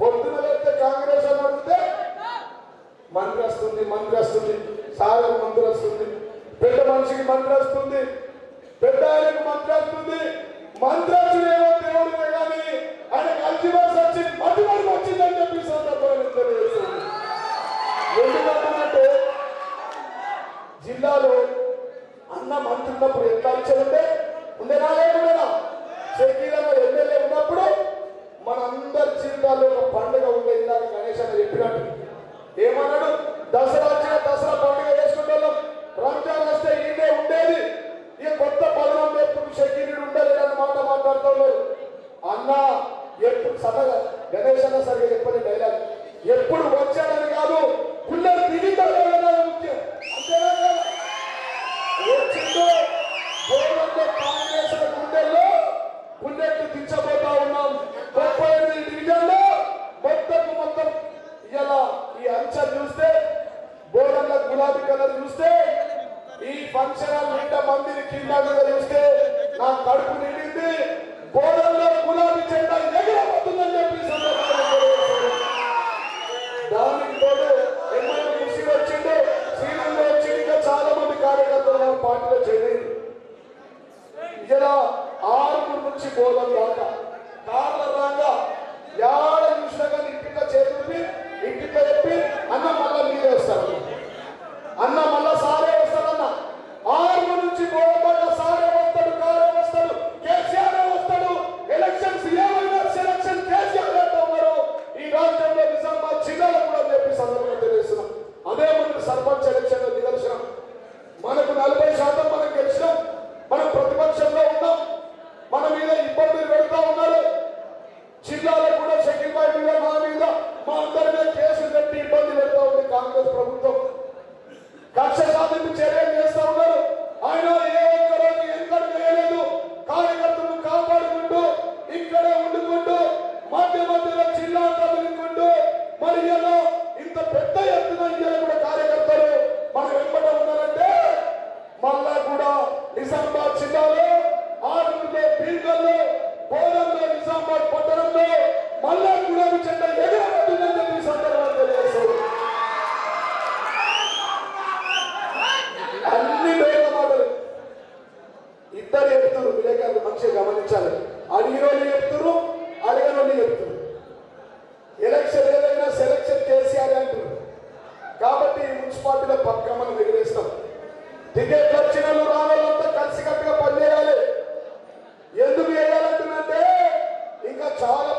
పొద్దున లేకపోతే కాంగ్రెస్ అని అడిగితే మంత్రి వస్తుంది, సాగర్ మంత్రి వస్తుంది, పెద్ద మనిషికి మంత్రి వస్తుంది, పెద్ద ఆయనకు మంత్రి వస్తుంది. మంత్రి వచ్చినేమో దేవుడివే కానీ ఆయన అల్జిమర్స్ వచ్చి మధ్యవర్గం వచ్చిందని చెప్పి సందర్భంగా తెలియజేస్తుంది. ఎందుకంటే జిల్లాలో అన్న మంత్రి ఉన్నప్పుడు ఎట్లా ఇచ్చారంటే ఉండేనా లేకుండా షకీలన్న ఎమ్మెల్యే ఉన్నప్పుడు మనందరి జీవితాల్లో ఒక పండుగ ఉండే. ఇందాక గణేష్ అని చెప్పినట్టు ఏమన్నాడు, దసరా వచ్చిన దసరా పండుగ చేసుకుంటాం, రంజాన్ వస్తే ఈడే ఉండేది, ఇక కొత్త పదనం ఎప్పుడు షకీలుడు ఉండలేదని మాట్లాడుతున్నారు. అన్న ఎప్పుడు సన్నగా గణేష్ అన్న సరిగా చెప్పని డైలాగ్, ఎప్పుడు వచ్చాడని కాదు పిల్లలు దిగిందో ముఖ్యం. అంతేనా వచ్చిందో కాంగ్రెస్ గుండెల్లో బుల్లెట్ దించబోతా ఉన్నాం. 38 డివిజన్లో మొత్తం ఇలా ఈ అంచనా చూస్తే, బోర్డుల గులాబీ కలర్ చూస్తే, ఈ ఫంక్షన్ హాల్ నిండా మందిని కింద మీద చూస్తే నా కడుపు నిండింది. బోర్డుల్లో గులాబీ జెండా ఎగరబోతుందని చెప్పి దానికి తోడు ఎంఐఎం కృషి వచ్చిండు, శ్రీలంక వచ్చింది, ఇంకా చాలా మంది కార్యకర్తలు పార్టీలో చేరింది. ఇలా 6 నుంచి బోధన దాకా కార్ల రాగా యాడ చూసినా కానీ ఇంటిలో చేతుల్ని ఇంటిలో చెప్పి అన్న మళ్ళా మీరే వస్తారు, అన్న మళ్ళా సారే వస్తాడన్న. 6 నుంచి బోధన సారే వస్తాడు, కారే వస్తాడు, కేసీఆర్ వస్తాడు. ఎలక్షన్స్ ఏమైనా సెలక్షన్ కేసీఆర్ ఉన్నారు ఈ రాష్ట్రంలో, నిజామాబాద్ జిల్లాలో కూడా చెప్పి సందర్భంగా తెలియజేస్తున్నాం. అదే మనకు సర్పంచ్ ఎలక్షన్ లో నిదర్శనం. మనకు 40% మనం గెలిచినాం, మనం ప్రతిపక్షంలో ఉన్నాం, మన మీద ఇబ్బందులు పెడతా ఉన్నారు. జిల్లాలో కూడా షకీల్ భాయ్ మీద, మా మీద, మా అందరి మీద కేసులు కట్టి ఇబ్బంది పెడతా ఉంది కాంగ్రెస్ ప్రభుత్వం. కక్ష సాధింపు చర్యలు చేస్తా ఉన్నారు. ఆయన ఏ ఒక్కరోజు ఎక్కడ వేయలేదు. కార్యకర్తలు కాపాడుకుంటూ ఇక్కడే ఉండుకుంటూ మధ్యలో జిల్లా కదులుకుంటూ మరి ఇలా ఇంత పెద్ద ఎత్తున ఇలా కూడా కార్యకర్తలు మన వెంబడ ఉన్నారంటే మళ్ళా కూడా నిజామాబాద్ జిల్లాలో 6 పీర్గల్లో పోలంలో నిజామాబాద్ పట్టణంలో మళ్ళా గులాబీ జెండా ఎగరబోతుందని చెప్పి సందర్భంగా తెలియజేస్తారు.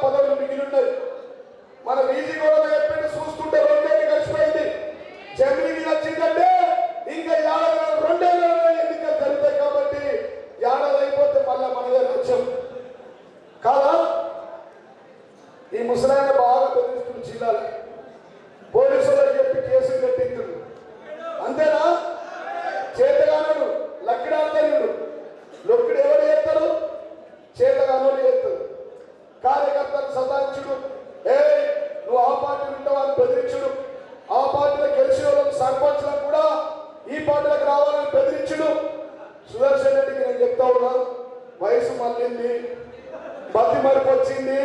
పదవులు మిగిలి ఉన్నాయి. మన వీధి గోడలు చెప్పిన చూస్తుంటే 2 ఏళ్ళు కలిసిపోయింది. జమిలికి వచ్చిందంటే ఇంకా ఏడాది 2 ఏళ్ళలో ఎన్నికలు జరుగుతాయి. కాబట్టి ఏడాది అయిపోతే మళ్ళీ మనదే లక్ష్యం కాదా? ఈ ముసలాయన బాగా బెదిరిస్తుంది జిల్లాలో. పోలీసులకు చెప్పి కేసులు కట్టించుడు. అంతేనా? చేతగానుడు లక్కిడాడతాడు. లొక్కిడు ఎవరు చేస్తారు? చేతగానోళ్ళు చేస్తారు. కార్యకర్తలు సతాయించుడు. నువ్వు ఆ పార్టీ ఉంటావని బెదిరించుడు. ఆ పార్టీలో గెలిచిన వాళ్ళని సర్పంచ్లకు కూడా ఈ పార్టీలకు రావాలని బెదిరించుడు. సుదర్శన్ రెడ్డికి నేను చెప్తా ఉన్నా, వయసు మళ్ళింది, బతి మరపు వచ్చింది,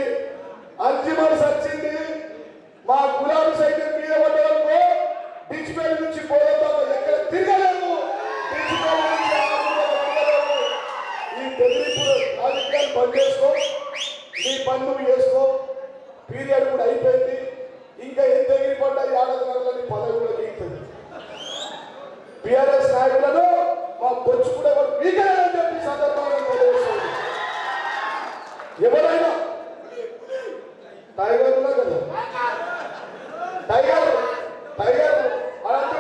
అల్జిమర్స్ వచ్చింది. మా గులాబీ సైతం మీద పడ్డవనుకో డిజిపేట నుంచి పోయేదాకా ఎక్కడ తిరగలేము. ఈ బెదిరింపు రాజకీయాలు బంద్ చేసుకో, నీ పని నువ్వు చేసుకో. పీరియడ్ కూడా అయిపోయింది. ఇంకా ఎంత ఎగిరి పడ్డా ఏడాది నెలలని పదవి కూడా దిగుతుంది. టీఆర్ఎస్ నాయకులను మా బొచ్చు కూడా వీకని చెప్పి సందర్భంగా తెలియజేస్తుంది. ఎవరైనా టైగర్ ఉన్నా కదా, టైగర్ టైగర్ అలాంటి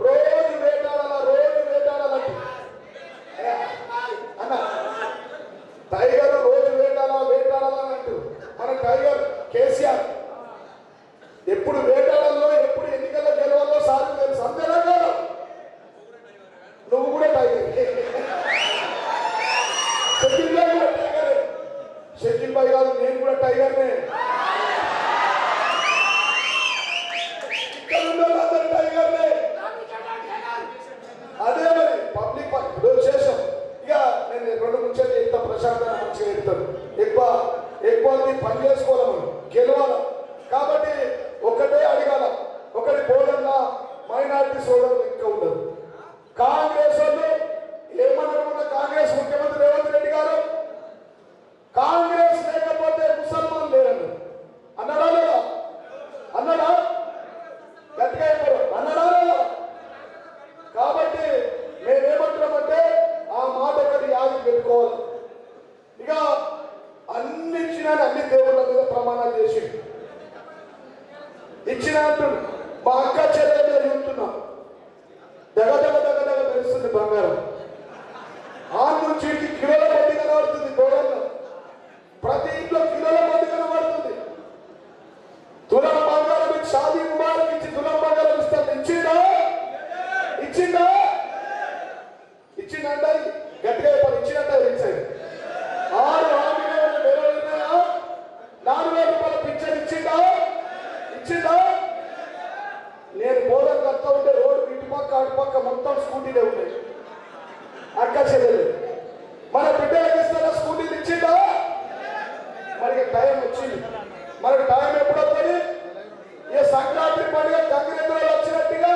రోజు వేటాడాలంటే అన్న టైగర్ రోజు వేటాడాలంటూ మన టైగర్ కేసీఆర్ ఎప్పుడు వేటాడాలో ఎప్పుడు ఎన్నికల్లో గెలవాలో సార్ తెలుసు. అంతేనా కాదు? నువ్వు కూడా టైగర్. షకీల్ భాయ్ కూడా టైగర్. షకీల్ భాయ్ కాదు, నేను కూడా టైగర్నే. అందరూ టైగర్నే. అదే మరి పబ్లిక్ ఇప్పుడు చేసాం. ఇక నేను 2 ముచ్చట్లు ఎంత ప్రశాంతంగా మంచిగా చెప్తాను. ఎక్కువ పని చేసుకోవాలి, మనం గెలవాలి. కాబట్టి ఒకటే అడగాల, ఒకటి పోలన్నా మైనారిటీ సోదరులు ఇంకా ఉండదు. కాంగ్రెస్ వాళ్ళు ఏమన్నా కాంగ్రెస్ ముఖ్యమంత్రి రేవంత్ రెడ్డి గారు కాంగ్రెస్ లేకపోతే ముసల్మాన్ లేరన్నారు. అన్నాడా లేదా? అన్నాడా? గట్టిగా చెప్పారు. అన్నాడా లేదా? కాబట్టి మేమేమంటున్నామంటే ఆ మాట ఒకటి యాది పెట్టుకోవాలి. ఇక అన్ని ఇచ్చినా అన్ని దేవుళ్ళ మీద ప్రమాణాలు చేసి ఇచ్చినట్టు మా అక్క చెల్లెలు చెప్తున్నాం. దగదగ తెలుస్తుంది బంగారం. ఆ నుంచి కిలోల మంది కనబడుతుంది. గోడల్లో ప్రతి ఇంట్లో కిలోల మంది కనబడుతుంది. తులం బంగారం షాదీ ముబారక్ ఇచ్చి తులం బంగారం ఇస్తాను. ఇచ్చిందా గట్టిగా ఇప్పుడు ఇచ్చినట్టే ఇచ్చాడు. 6 హామీలు నెరవేరినాయా? 4,000 రూపాయల పింఛన్ ఇచ్చిందా? నేను బోధన కడతా ఉంటే రోడ్డు ఇటుపక్క అటుపక్క మొత్తం స్కూటీలే ఉన్నాయి. అక్క చెల్లెలు మన బిడ్డలకు ఇస్తారా? స్కూటీలు ఇచ్చిందా? మరి టైం వచ్చింది. మనకు టైం ఎప్పుడు వస్తుంది? ఏ సంక్రాంతి పండుగ గంగిరెద్దులు వచ్చినట్టుగా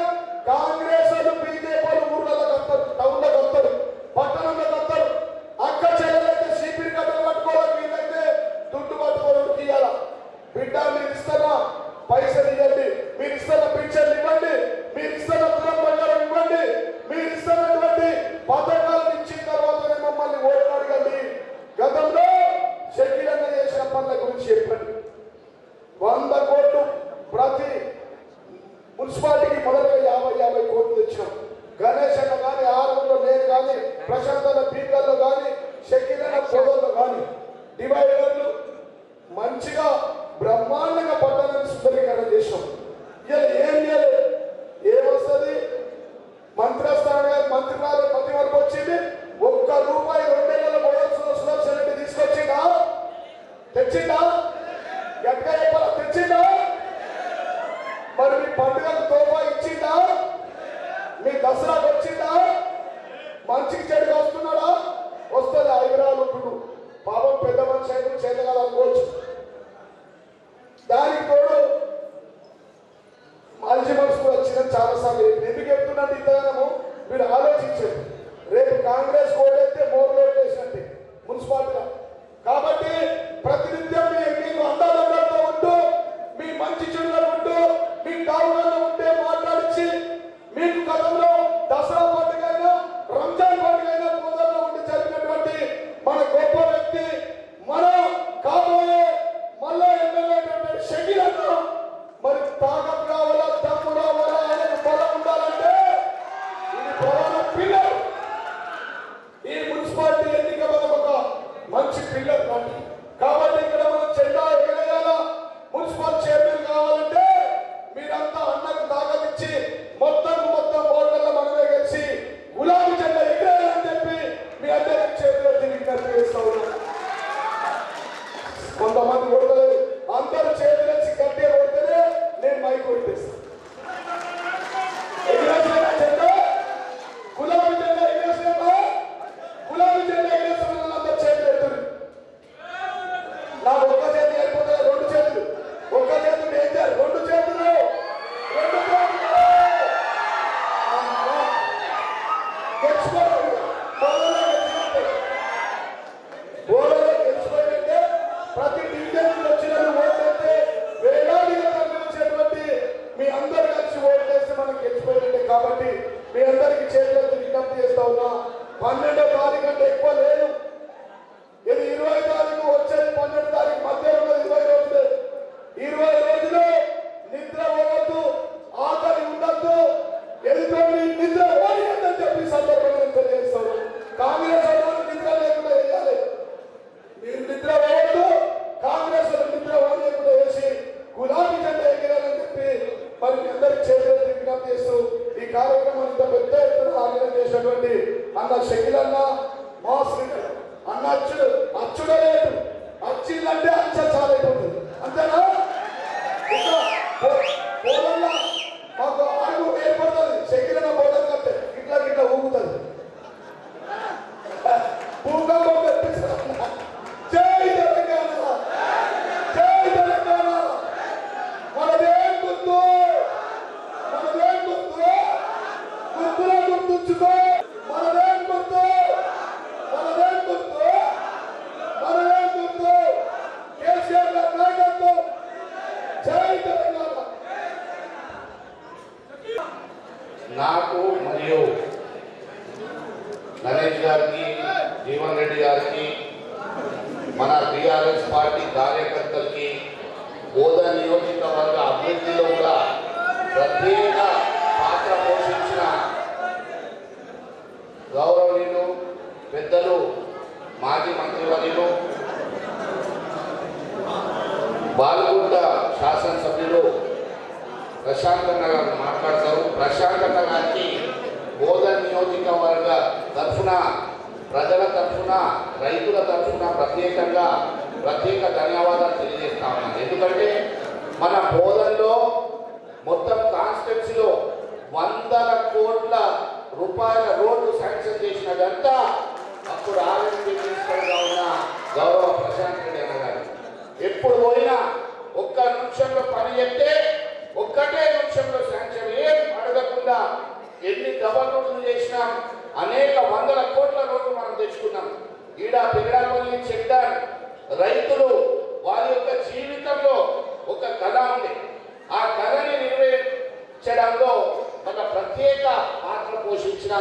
కాంగ్రెస్ వాళ్ళు బీజేపీ వాళ్ళు ఊర్లకు వస్తారు, టౌన్లకు వస్తారు, పట్టణంలోకి వస్తారు. అక్క చెల్లెలైతే సీపీని కట్టలు పట్టుకోవాలి, వీళ్ళైతే దుడ్డు పట్టుకోవడం తీయాల. బిడ్డ మీరు ఇస్తారా? పైసలు ఇవ్వండి. మీరు ఇస్తున్న పింఛన్లు ఇవ్వండి. మీరు ఇస్తున్న తులం బంగారం ఇవ్వండి. మీరు ఇస్తున్నటువంటి పథకాలను ఇచ్చిన తర్వాతనే మమ్మల్ని ఓట్లు అడగండి. గతంలో షకీలన్న చేసిన పనుల గురించి చెప్పండి. 100 కోట్లు ప్రతి మున్సిపాలిటీకి మొదలుగా 50 కోట్లు తెచ్చినాం. గణేష్ అన్న కానీ, ఆరంలో నేను కానీ, ప్రశాంతన పీకల్లో కానీ, షకీలన్న పొదల్లో కానీ డివైడర్లు మంచిగా బ్రహ్మాండంగా పట్టణాన్ని సుందరీకరణ చేసాం. ఇలా ఏం చేయలేదు. ఏమొస్తుంది? మంత్రిరాలు ప్రతి వరకు వచ్చింది. ₹1 2 ఏళ్ళ పోయాల్సిన సుదర్శన్ రెడ్డి తెచ్చిందా? గట్టిగా చెప్పాలా? తెచ్చిందా? మరి మీ పండుగకు తోఫా ఇచ్చిందా? మీ దసరాకు వచ్చిందా? మంచికి చెడుగా వస్తున్నాడా? వస్తుంది. ఐదురాలు ఉంటుడు పాపం పెద్ద మనిషి అయితే చేతగాలు అనుకోవచ్చు. దానికి తోడు అల్జిమర్స్ కూడా వచ్చిందని చాలాసార్లు ఎందుకు చెప్తున్నట్టు ఇంతగానము మీరు ఆలోచించారు. రేపు కాంగ్రెస్ ఓటైతే మోర్లు ఓటేసినట్టే మున్సిపాలిటీలో. కాబట్టి ప్రతినిత్యం మీకు అందాలందరితో ఉంటూ, మీ మంచి చెడులో ఉంటూ, మీ టావులలో ఉంటే మాట్లాడించి, మీకు గతంలో దసరా పండుగ అయినా రంజాన్ పండుగ అయినా పోదల్లో ఉండి జరిగినటువంటి మన గొప్ప వ్యక్తి, మన కాబోయే మళ్ళా బోధన్ నియోజకవర్గ అభివృద్ధిలో కూడా ప్రత్యేక పాత్ర పోషించిన గౌరవనీయులు పెద్దలు మాజీ మంత్రివర్యులు బాలుగుంట శాసనసభ్యులు ప్రశాంత్ అన్న గారు మాట్లాడతారు. ప్రశాంత్ అన్న గారికి బోధన్ నియోజకవర్గ తరఫున, ప్రజల తరఫున, రైతుల తరఫున ప్రత్యేక ధన్యవాదాలు తెలియజేస్తా ఉన్నాను. ఎందుకంటే మన బోధన్లో మొత్తం కాన్స్టిట్యున్సీలో 100 కోట్ల రూపాయల రోడ్లు శాంక్షన్ చేసినదంతా అప్పుడు ఆర్ఎంపీ మినిస్టర్గా ఉన్న గౌరవ ప్రశాంత్ రెడ్డి అన్న గారు. ఎప్పుడు పోయినా ఒక్క నిమిషంలో పని చెప్తే ఒక్కటే నిమిషంలో శాంక్షన్, ఏం అడగకుండా ఎన్ని డబల్ రోడ్లు చేసినాం, అనేక 100 కోట్ల రోడ్లు మనం తెచ్చుకున్నాం. ఈడ పెగడాపల్లి చెడ్డారు రైతులు వారి యొక్క జీవితంలో ఒక కళ ఉంది. ఆ కళని నెరవేర్చడంలో ఒక ప్రత్యేక పాత్ర పోషించిన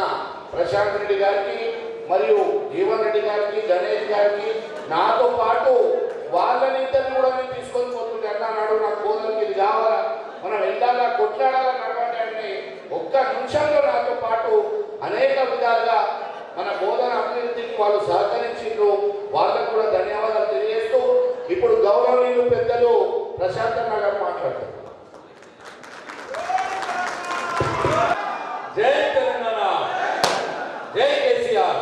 ప్రశాంత్ రెడ్డి గారికి మరియు జీవన్ రెడ్డి గారికి, గణేష్ గారికి, నాతో పాటు వాళ్ళని ఇద్దరు కూడా నేను తీసుకొని పోతుంటే అన్నాడు, నాకు బోధనకి ఇది కావాలా, మనం వెళ్ళాలా, కొట్లాడాలా, నడవండి అని ఒక్క నిమిషంలో నాతో పాటు అనేక విధాలుగా మన బోధన అభివృద్ధికి వాళ్ళు సహకరించిండ్రు. వాళ్ళకు కూడా ధన్యవాదాలు తెలియజేస్తూ ఇప్పుడు గౌరవనీయులు పెద్దలు ప్రశాంత్ అన్న గారు మాట్లాడతారు. జై తెలంగాణ, జై కేసీఆర్.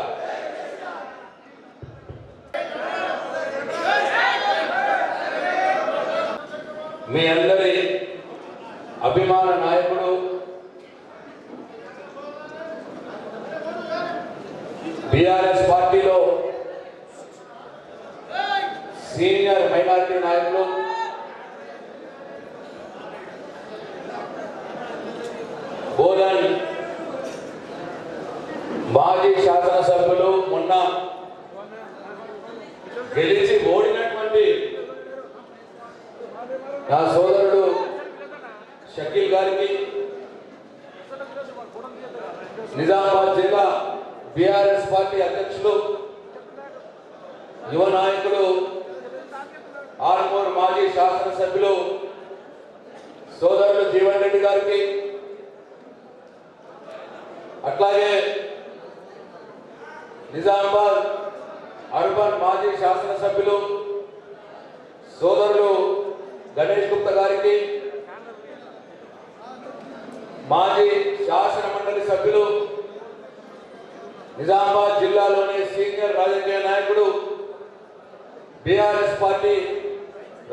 మీ అందరి అభిమాన నాయకుడు, బీఆర్ఎస్ పార్టీలో సీనియర్ మైనారిటీ నాయకులు, బోధన్ మాజీ శాసనసభ్యులు, మొన్న గెలిచి ఓడినటువంటి నా సోదరుడు షకీల్ గారికి, నిజామాబాద్ జిల్లా బీఆర్ఎస్ పార్టీ అధ్యక్షులు, యువ నాయకుడు, ఆర్మూర్ మాజీ శాసనసభ్యులు సోదరుడు జీవన్ రెడ్డి గారికి, అట్లాగే నిజామాబాద్ అర్బన్ మాజీ శాసనసభ్యులు సోదరులు గణేష్ గుప్తా గారికి, మాజీ శాసన మండలి సభ్యులు, నిజామాబాద్ జిల్లాలోని సీనియర్ రాజకీయ నాయకుడు, బీఆర్ఎస్ పార్టీ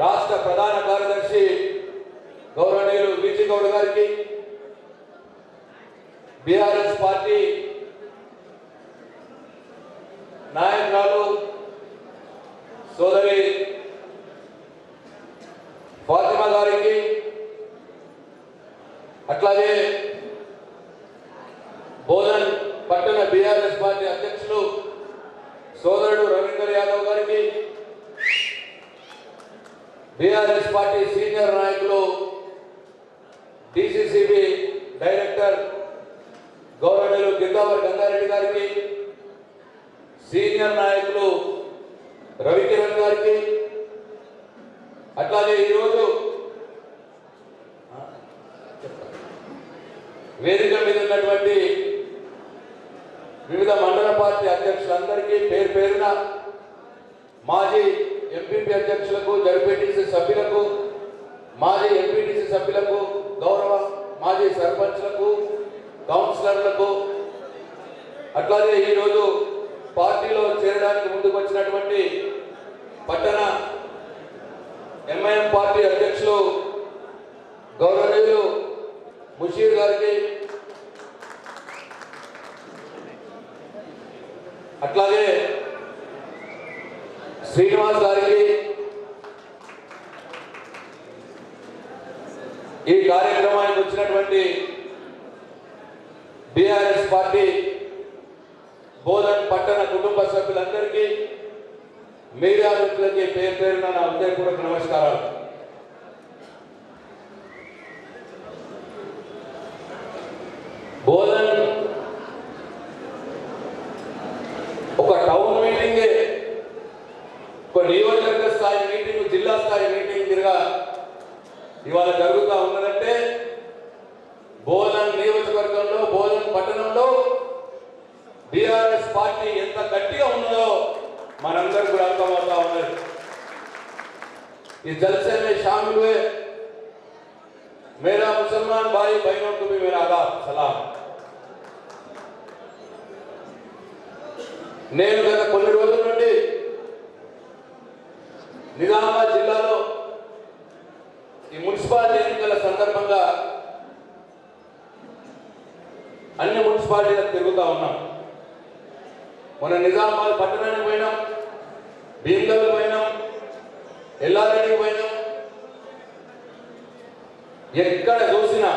రాష్ట్ర ప్రధాన కార్యదర్శి గౌరవనీయులు బీజీ గౌడ్ గారికి, బీఆర్ఎస్ పార్టీ నాయకురాలు సోదరి ఫాతిమా గారికి, అట్లాగే బోధన్ పట్టణ బీఆర్ఎస్ పార్టీ అధ్యక్షులు సోదరుడు రవీందర్ యాదవ్ గారికి, బీఆర్ఎస్ పార్టీ సీనియర్ నాయకులు డిసిసిబి డైరెక్టర్ గౌరవనీయులు గిద్దావర్ గంగారెడ్డి గారికి, సీనియర్ నాయకులు రవికిరణ్ గారికి, అట్లాగే ఈరోజు వేదిక మీద ఉన్నటువంటి వివిధ మండల పార్టీ అధ్యక్షులందరికీ పేరు పేరున, మాజీ ఎంపీపీ అధ్యక్షులకు, జడ్పీటీసీ సభ్యులకు, మాజీ ఎంపీటీసీ సభ్యులకు, గౌరవ మాజీ సర్పంచ్లకు, కౌన్సిలర్లకు, అట్లాగే ఈరోజు పార్టీలో చేరడానికి ముందుకు వచ్చినటువంటి పట్టణ ఎంఐఎం పార్టీ అధ్యక్షులు గౌరవనీయులు ముషీర్ గారికి, అట్లాగే శ్రీనివాస్ గారికి, ఈ కార్యక్రమానికి వచ్చినటువంటి బీఆర్ఎస్ పార్టీ బోధన్ పట్టణ కుటుంబ సభ్యులందరికీ, మీడియా మిత్రులకి పేరు పేరున నా హృదయపూర్వక నమస్కారాలు. బోధన్ ఒక టౌన్ మీటింగే, ఒక నియోజకవర్గ స్థాయి మీటింగ్, జిల్లా స్థాయి మీటింగ్ తిరగా ఇవాళ జరుగుతూ ఉన్నదంటే బోధన్ నియోజకవర్గంలో బోధన్ పట్టణంలో బీఆర్ఎస్ పార్టీ ఎంత గట్టిగా ఉన్నదో మనందరూ కూడా అర్థమవుతా ఉన్నది. इस जलसे में शामिल हुए मेरा मुसलमान भाई बहनों को भी मेरा आदाब सलाम। నేను గత కొన్ని రోజుల నుండి నిజామాబాద్ జిల్లాలో ఈ మున్సిపాలిటీ ఎన్నికల సందర్భంగా అన్ని మున్సిపాలిటీలకు తిరుగుతూ ఉన్నాం. మన నిజామాబాద్ పట్టణానికి పోయినాం, భీమ్గల్ పోయినాం, ఎల్లారెడ్డికి పోయినాం. ఎక్కడ చూసినా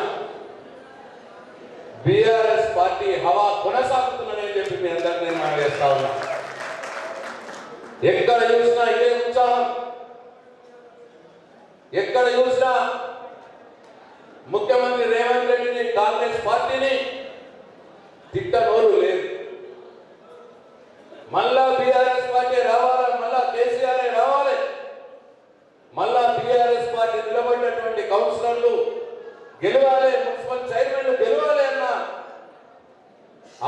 బీఆర్ఎస్ పార్టీ హవా కొనసాగుతుందని చెప్పి మీ అందరికీ నేను మనం చేస్తా ఉన్నా. ఎక్కడ చూసినా ఇదే ఉత్సాహం, ఎక్కడ చూసినా ముఖ్యమంత్రి రేవంత్ రెడ్డిని కాంగ్రెస్ పార్టీని తిట్టనోరు లేదు. మళ్ళా బీఆర్ఎస్ పార్టీ రావాలి, మళ్ళా కేసీఆర్ రావాలి, మళ్ళా బీఆర్ఎస్ పార్టీ నిలబడినటువంటి కౌన్సిలర్లు గెలవాలి, మున్సిపల్ చైర్మన్లు గెలవాలి అన్న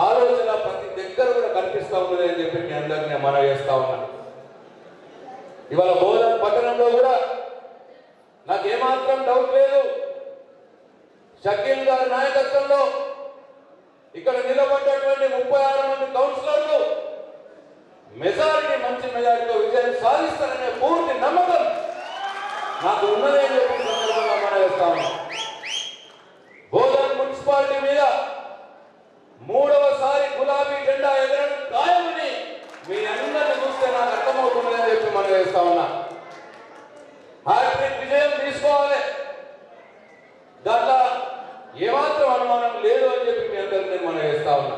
ఆలోచన ప్రతి దగ్గర కూడా కనిపిస్తా ఉన్నది అని చెప్పి మీ అందరినీ మనం చేస్తా ఉన్నా. ఇవాళ బోధన్ పట్టణంలో కూడా నాకు ఏమాత్రం డౌట్ లేదు, షకీల్ గారి నాయకత్వంలో ఇక్కడ నిలబడ్డటువంటి 36 మంది కౌన్సిలర్లు మెజారిటీ మంచి మెజారిటీతో విజయం సాధిస్తారనే పూర్తి నమ్మకం నాకు ఉన్నదే అని చెప్పి సందర్భంగా మనం చేస్తా ఉన్నాం. బోధన్ మున్సిపాలిటీ మీద 3వసారి గులాబీ జెండా ఎగరడం ఖాయమని మీ అందరిని చూస్తే నాకు అర్థమవుతుందని చెప్పి మనం చేస్తా ఉన్నా. హ్యాట్రిక్ విజయం తీసుకోవాలి, దాంట్లో ఏమాత్రం అనుమానం లేదు అని చెప్పి మీ అందరినీ మనం చేస్తా ఉన్నా.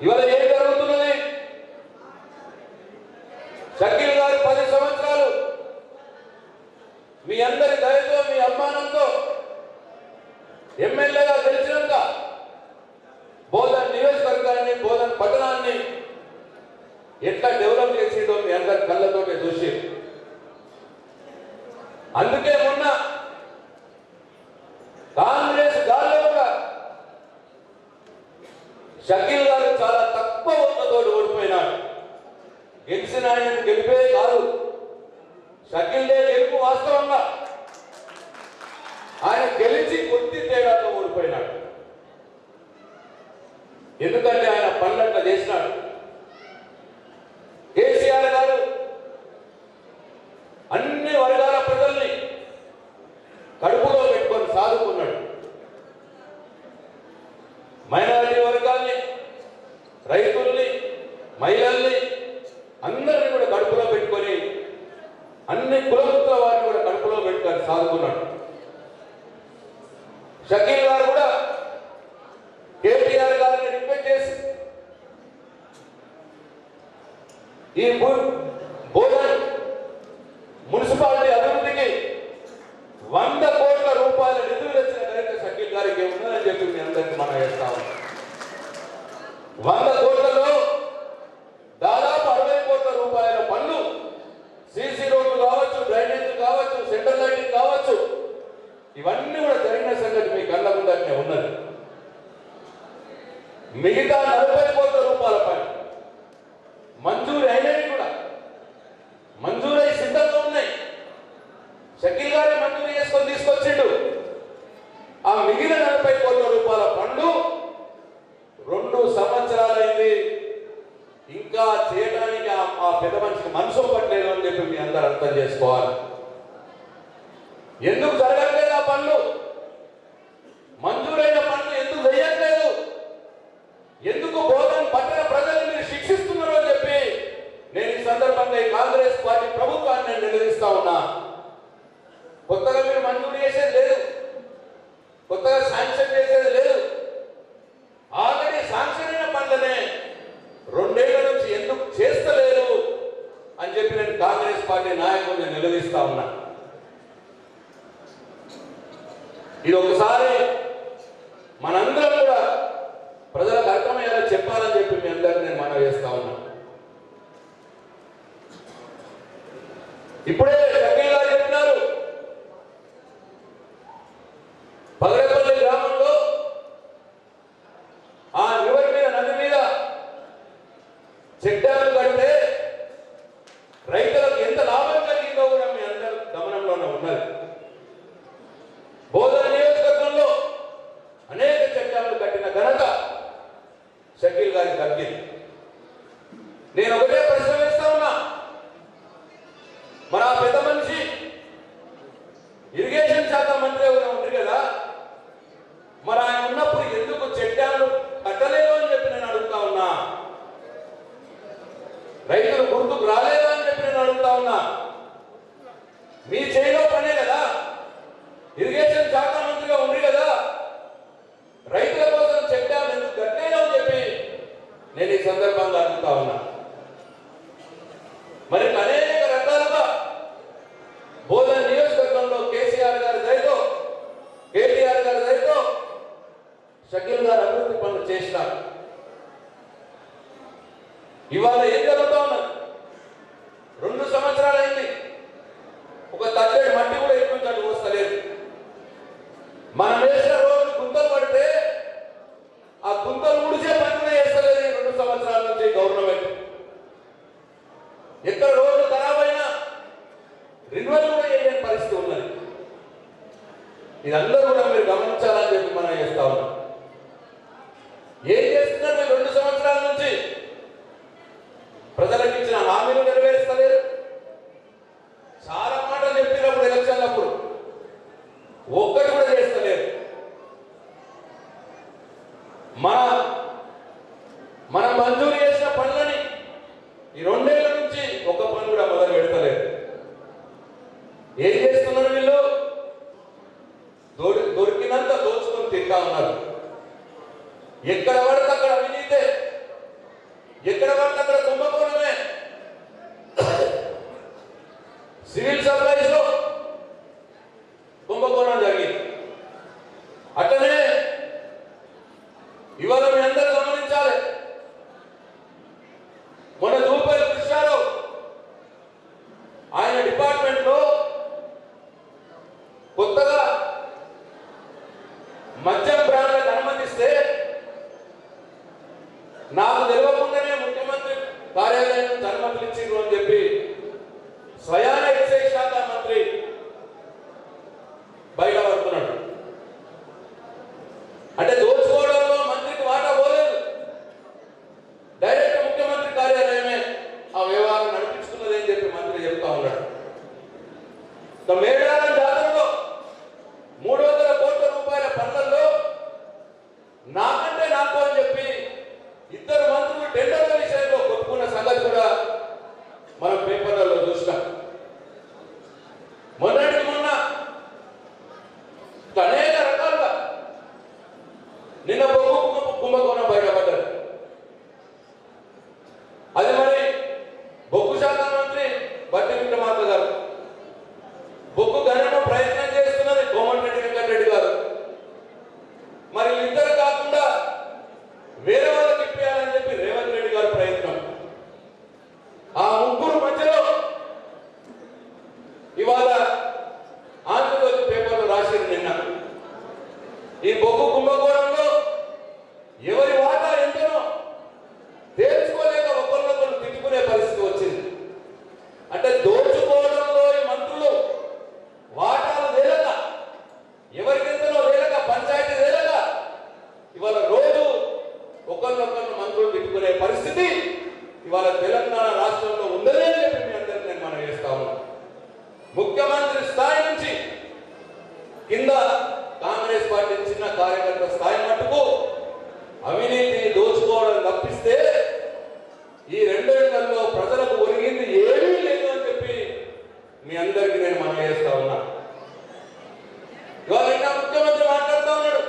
ఇవాళ ఏం జరుగుతున్నది? షకీల్ గారు 10 సంవత్సరాలు మీ అందరి దయతో మీ అభిమానంతో ఎమ్మెల్యేగా గెలిచినాక బోధన్ నియోజకవర్గాన్ని బోధన్ పట్టణాన్ని ఎట్లా డెవలప్ చేసిందో మీ అందరి కళ్ళతోటే చూసి, అందుకే మొన్న కాంగ్రెస్ గాల్లో కూడా షకీల్ గారు చాలా తక్కువ ఓట్లతో ఓడిపోయినాడు. గెలిచిన ఆయన గెలిపే కాదు, షకీల్దే గెలుపు వాస్తవంగా. ఆయన గెలిచి కొద్ది తేడాతో ఓడిపోయినాడు. ఎందుకంటే ఆయన పనులట్లా చేసినాడు. కేసీఆర్ గారు అన్ని వర్గాల ప్రజల్ని కడుపులో పెట్టుకొని సాదుకున్నాడు. మైనారిటీ వర్గాల్ని, రైతుల్ని, మహిళల్ని అందరినీ కూడా కడుపులో పెట్టుకొని అన్ని కులవృత్తుల వారిని కూడా కడుపులో పెట్టుకొని సాదుకున్నాడు. షకీల్ గారు కూడా కేటీఆర్ గారిని రిక్వెస్ట్ చేసి ఈ బోధన్ మున్సిపాలిటీ అభివృద్ధికి 100 కోట్ల రూపాయల నిధులు తెచ్చిన ఘనత షకీల్ గారికి ఉన్నదని చెప్పి మీ అందరికీ మనం చేస్తాము. 100 కోట్లలో దాదాపు 60 కోట్ల రూపాయల పనులు, సీసీ రోడ్లు కావచ్చు, డ్రైనేజీలు కావచ్చు, సెంట్రల్ లైటింగ్ కావచ్చు, ఇవన్నీ కూడా జరిగిన సంగతి మీ కళ్ళ ముందరనే ఉన్నది. మిగతా 40 కోట్ల రూపాయల పని మంజూరు అయినవి కూడా మంజూరై సిద్ధంగా ఉన్నాయి. షకీల్ గారి మంజూరు చేసుకొని తీసుకొచ్చిండు. ఆ మిగిలిన 40 కోట్ల రూపాయల పనులు 2 సంవత్సరాలైంది, ఇంకా చేయడానికి ఆ పెద్ద మనిషికి మనసు పట్టలేదు అని చెప్పి మీ అందరూ అర్థం చేసుకోవాలి. ఎందుకు జరగట్లేదు ఆ పనులు? మంజూరైన పనులు ఎందుకు చేయట్లేదు? ఎందుకు బోధన్ పట్టణ ప్రజల్ని మీరు శిక్షిస్తున్నారు అని చెప్పి నేను ఈ సందర్భంగా ఈ కాంగ్రెస్ పార్టీ ప్రభుత్వాన్ని నేను నిలదీస్తా ఉన్నా. కొత్తగా మీరు మంజూరు చేసేది లేదు, కొత్తగా శాంక్షన్ చేసేది లేదు. ఆల్రెడీ శాంక్షన్ అయిన పనులనే 2 ఏళ్ల నుంచి ఎందుకు చేస్తలేరు అని చెప్పి నేను కాంగ్రెస్ పార్టీ నాయకుల్ని నిలదీస్తా ఉన్నా. ఇది ఒకసారి మనందరం కూడా ప్రజలకు అర్థమయ్యేలా చెప్పాలని చెప్పి మీ అందరినీ నేను మనవి చేస్తా ఉన్నా. ఇప్పుడే షకీల్ గారు చెప్పినారు, ఇరిగేషన్ శాఖ మంత్రి ఉంది కదా, మరి ఆయన ఉన్నప్పుడు ఎందుకు చెట్టాలు కట్టలేదు అని చెప్పి నేను అడుగుతా ఉన్నా. రైతులు గుర్తుకు రాలేదు అని చెప్పి నేను అడుగుతా ఉన్నా. మీ చేతిలో పనే కదా, ఇరిగేషన్ శాఖ మంత్రిగా ఉంది కదా, రైతుల కోసం చెట్టాలు ఎందుకు కట్టలేదు అని చెప్పి నేను ఈ సందర్భంగా అడుగుతా ఉన్నా. మరి అనేక రకాలుగా బోధన నియోజకవర్గంలో కేసీఆర్ గారి దయతో, కేటీఆర్ గారి దయతో షకీల్ గారు అభివృద్ధి పనులు చేసినారు. ఇవాళ ఏం జరుగుతా ఉన్నది? 2 సంవత్సరాలు అయింది, ఒక తట్టడి మట్టి కూడా ఎక్కువ వస్తలేదు. మనం వేసిన రోజు గుంతలు పడితే ఆ గుంతలు ముడిచే పని కూడా చేస్తలేదు 2 సంవత్సరాల నుంచి గవర్నమెంట్. ఎక్కడ రోడ్లు ఖరాబ్ అయినా రిన్యూవల్ కూడా చేయని పరిస్థితి ఉన్నది. ఇదందరూ కూడా మీరు గమనించాలని చెప్పి మనం చేస్తా ఉన్నాం. ఏం చేస్తున్నారు మీరు 2 సంవత్సరాల నుంచి? ప్రజలకు ఇచ్చిన హామీలు నెరవేరుస్తలేరు. చాలా మాటలు చెప్పినప్పుడు ఎలక్షన్లప్పుడు ఒక్కటి కూడా చేస్తలేరు. మనం మంజూరు చేసిన పనులని ఈ 2 ఏళ్ల నుంచి ఒక్క పని కూడా మొదలు పెడతలేరు. ఏం చేస్తున్నారు వీళ్ళు? దొరికినంత దోచుకొని తింటా ఉన్నారు. ఎక్కడ పడితే అక్కడ అవినీతే, ఎక్కడ పడితే అక్కడ కుంభకోణమే. సివిల్ సప్లైస్ లో కుంభకోణం జరిగింది. అట్లనే ఇవాళ మీ అందరూ గమనించాలి. మన రూపాయలు కృష్ణారావు ఆయన డిపార్ట్మెంట్ లో కొత్తగా మద్యం బ్రాండ్లకు అనుమతిస్తే నాకు తెలియకుండానే ముఖ్యమంత్రి కార్యాలయం నుంచి అనుమతులు ఇచ్చిండ్రు అని చెప్పి స్వయాన ఎక్సైజ్ శాఖ మంత్రి బయట పడుతున్నాడు. అంటే దోచుకోవడంలో మంత్రికి వాటా పోలేదు, డైరెక్ట్ ముఖ్యమంత్రి కార్యాలయమే ఆ వ్యవహారం నడిపించుకున్నది అని చెప్పి మంత్రి చెప్తా ఉన్నాడు. మేడారం జాతరలో 300 కోట్ల రూపాయల పనులలో నాకంటే నాకు అని చెప్పి 2 మంత్రులు టెండర్ల విషయంలో కొట్టుకున్న సంగతి కూడా మనం పేపర్లలో చూసినాం. మొన్నటికి మొన్న అనేక రకాలుగా నిన్న కుంభకోణం బయటపడ్డారు. అది మరి బొగ్గు శాఖ మంత్రి బట్టి విక్రమార్క గారు, బొగ్గు గణన ప్రయత్నం చేస్తున్నది కోమటిరెడ్డి వెంకటరెడ్డి గారు. మరి ఇద్దరు కాకుండా వేరే వాళ్ళకి ఇప్పేయాలని చెప్పి రేవంత్ రెడ్డి గారు ప్రయత్నం. ఆ ముగ్గురు మధ్యలో ఇవాళ ఆంధ్రజ్యోతి పేపర్లో రాసింది నిన్న, ఈ బొగ్గు కుంభకోణంలో ఎవరి వాటా ఎంతనో తేల్చుకోలేక ఒకరినొకరు తిట్టుకునే పరిస్థితి వచ్చింది. అంటే దోచుకోవడంలో ఈ మంత్రులు వాటాలు తేలక, ఎవరికెంతనో తేలక, పంచాయతీ తేలక ఇవాళ రోజు ఒకరినొకరు మంత్రులు తిట్టుకునే పరిస్థితి ఇవాళ తెలంగాణ రాష్ట్రంలో ఉందనే చెప్పి మీ అందరికీ నేను మనం చేస్తా ఉన్నాను. ముఖ్యమంత్రి స్థాయి నుంచి కింద కాంగ్రెస్ పార్టీ చిన్న కార్యకర్త స్థాయి మట్టుకు అవినీతిని దోచుకోవడం తప్పిస్తే ఈ 2 ఏళ్లలో ప్రజలకు ఒరిగింది ఏమీ లేదు అని చెప్పి మీ అందరికీ నేను మనం చేస్తా ఉన్నా. ఇవాళ ఇంకా ముఖ్యమంత్రి మాట్లాడుతూ ఉన్నాడు,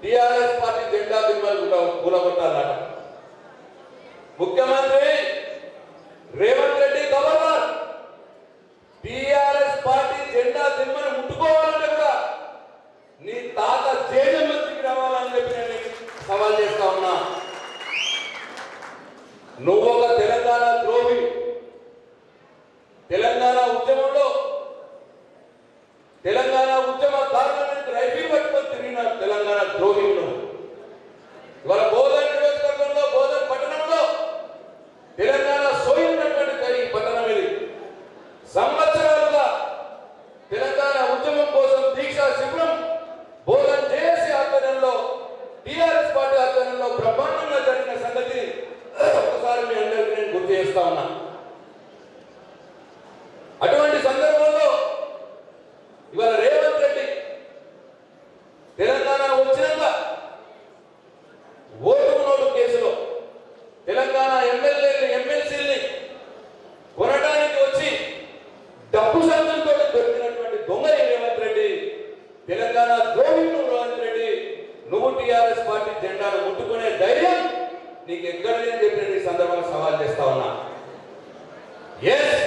టిఆర్ఎస్ పార్టీ జెండా దిమ్మలు కూలగొట్టాలట. ముఖ్యమంత్రి Revanth Reddy governor TRS party జెండా దిమ్మను ముట్టుకోవాలంటే కూడా నీ తాత జేజం మంత్రికి రావాలని చెప్పి నేను సవాల్ చేస్తా ఉన్నా. నువ్వు ఒక తెలంగాణ ద్రోహి. తెలంగాణ ఉద్యమంలో తెలంగాణ ఉద్యమకారులను రైఫిల్ పట్టుకొని తిరిగిన తెలంగాణ ద్రోహి నువ్వు. ఇవాళ బోధన నియోజకవర్గంలో, బోధన పట్టణంలో తెలంగాణ సోయి ఉన్నటువంటి తెలంగాణ ద్రోహి రేవంత్ రెడ్డి, నువ్వు టీఆర్ఎస్ పార్టీ జెండాను ముట్టుకునే ధైర్యం నీకు ఎక్కడ లేని చెప్పి ఈ సందర్భంగా సవాల్ చేస్తా ఉన్నా. ఎస్,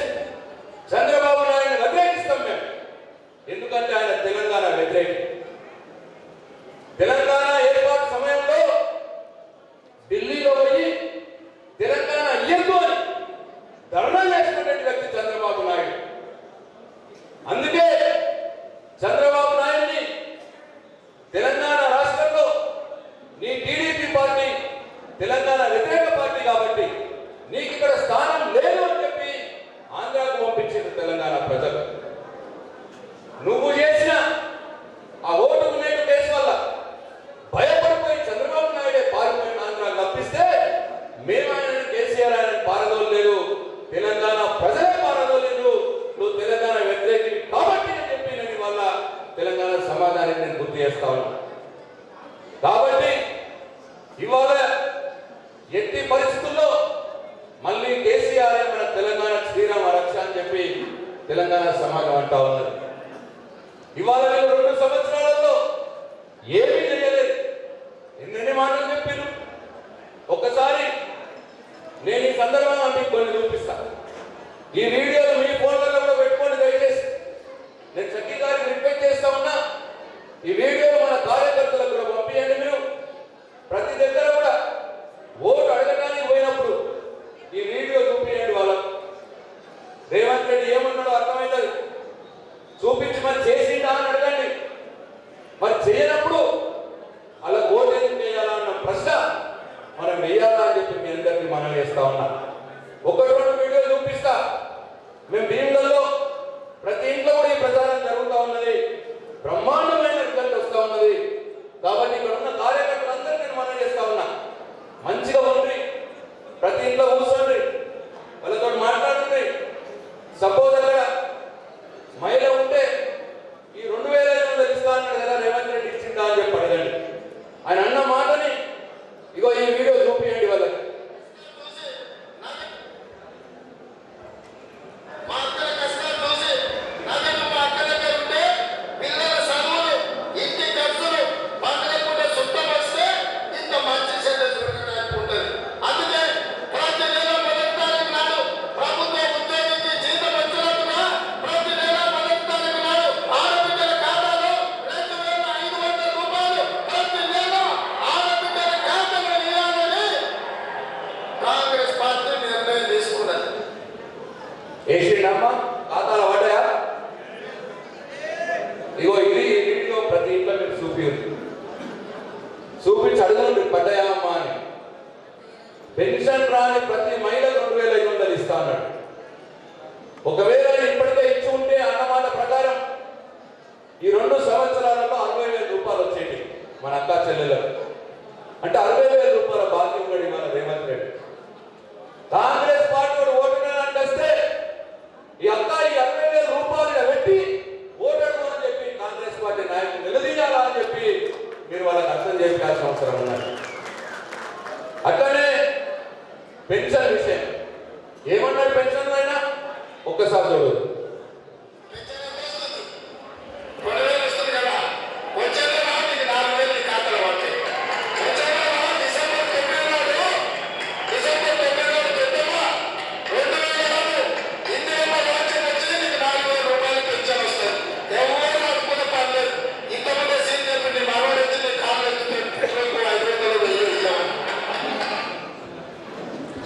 చంద్రబాబు నాయుడు వ్యతిరేకిస్తాం మేము, ఎందుకంటే ఆయన తెలంగాణ వ్యతిరేకి. తెలంగాణ ఏర్పాటు సమయంలో ఢిల్లీలో పోయి తెలంగాణ ఇయ్యద్దు అని ధర్నా చేసినటువంటి వ్యక్తి చంద్రబాబు నాయుడు. అందుకే చంద్రబాబు నాయుడిని తెలంగాణ రాష్ట్రంలో నీ టీడీపీ పార్టీ తెలంగాణ వ్యతిరేక పార్టీ కాబట్టి నీకు ఇక్కడ స్థానం లేదు అని చెప్పి ఆంధ్రాకు పంపించింది తెలంగాణ ప్రజలు. నువ్వు చేసిన ఆ ఓటు నేటు కేసు వల్ల భయపడిపోయి చంద్రబాబు నాయుడే పారిపోయిన ఆంధ్రాకు తప్పిస్తే మేము ఆయన కేసీఆర్ ఆయన పారదోలేదు, తెలంగాణ ప్రజలే పారదోలేదు. నువ్వు తెలంగాణ వ్యతిరేకి కాబట్టి అని చెప్పి నేను వల్ల తెలంగాణ సమాధానాన్ని నేను గుర్తు చేస్తా ఉన్నా. కాబట్టి ఇవాళ ఎట్టి పరిస్థితుల్లో మళ్ళీ కేసీఆర్ మన తెలంగాణ శ్రీరామ రక్ష అని చెప్పి తెలంగాణ సమాజం అంటా ఉన్నది. ఇవాళ 2 సంవత్సరాలలో ఏమీ చేయలేదు, ఎన్నెన్ని మాటలు చెప్పారు. ఒక్కసారి నేను ఈ సందర్భంగా మీకు కొన్ని చూపిస్తాను. ఈ వీడియోలు మీ ఫోన్లలో కూడా పెట్టుకోండి దయచేసి. నేను చక్కీ గారికి రిక్వెస్ట్ చేస్తా ఉన్నా, ఈ వీడియోలు మన కార్యకర్తలకు కూడా పంపించండి. మీరు ప్రతి దగ్గర కూడా ఓటు అడగడానికి పోయినప్పుడు ఈ వీడియో చూపించండి. వాళ్ళకు రేవంత్ రెడ్డి ఏమన్నాడో అర్థమవుతుంది. చూపించి మరి చేసిందా అని అడగండి. మరి చేయనప్పుడు అలా ఓటు ఎందుకు చేయాలా అన్న ప్రశ్న మనం వేయాలా అని చెప్పి మీ అందరికీ మనం వేస్తా ఉన్నా. 1-2 వీడియోలు చూపిస్తా. మేము భీములలో ప్రతి ఇంట్లో కూడా ఈ ప్రచారం జరుగుతూ ఉన్నది, బ్రహ్మాండమైన రిజల్ట్ వస్తూ ఉన్నది. కాబట్టి ఇక్కడ ఉన్న కార్యకర్తలందరికీ నేను మనం చేస్తా ఉన్నా, మంచిగా ఉంది, ప్రతి ఇంట్లో కూర్చోండి, వాళ్ళతో మాట్లాడండి. సపోజ్ అక్కడ మహిళ ఉంటే ఈ 2500 ఇస్తా అన్నాడు కదా రేవంత్ రెడ్డి, ఇచ్చిందా అని చెప్పి అడగండి. ఆయన అన్న మాటని ఇగో ఈ వీడియో చూపించండి వాళ్ళకి. ఏషియమ్మా ఖాతాల పడ్డాయా? ఇగో ఇది వీడియో ప్రతి ఇంట్లో మీరు చూపించి అడగండి పడ్డాయా అమ్మా అని. పెన్షన్ రాని ప్రతి మహిళ 2500 ఇస్తా అన్నాడు. ఒకవేళ ఇప్పటికే ఇచ్చి ఉంటే అన్నమాట ప్రకారం ఈ 2 సంవత్సరాలలో 60,000 రూపాయలు వచ్చేటి మన అక్క చెల్లెలకు. అంటే 60,000 రూపాయల బాకీ ఉన్నాడు ఇవాళ రేవంత్ రెడ్డి. కాంగ్రెస్ పార్టీ ఓటు అంటే ఈ అక్క ఈ 60,000 రూపాయలు పెట్టి ఓటడు అని చెప్పి కాంగ్రెస్ పార్టీ నాయకులు నిలదీయాలా అని చెప్పి మీరు వాళ్ళకి అర్థం చేయాల్సిన అవసరం ఉన్నది. అట్లనే పెన్షన్ విషయం ఏమన్నాడు పెన్షన్ అయినా ఒక్కసారి చూడు.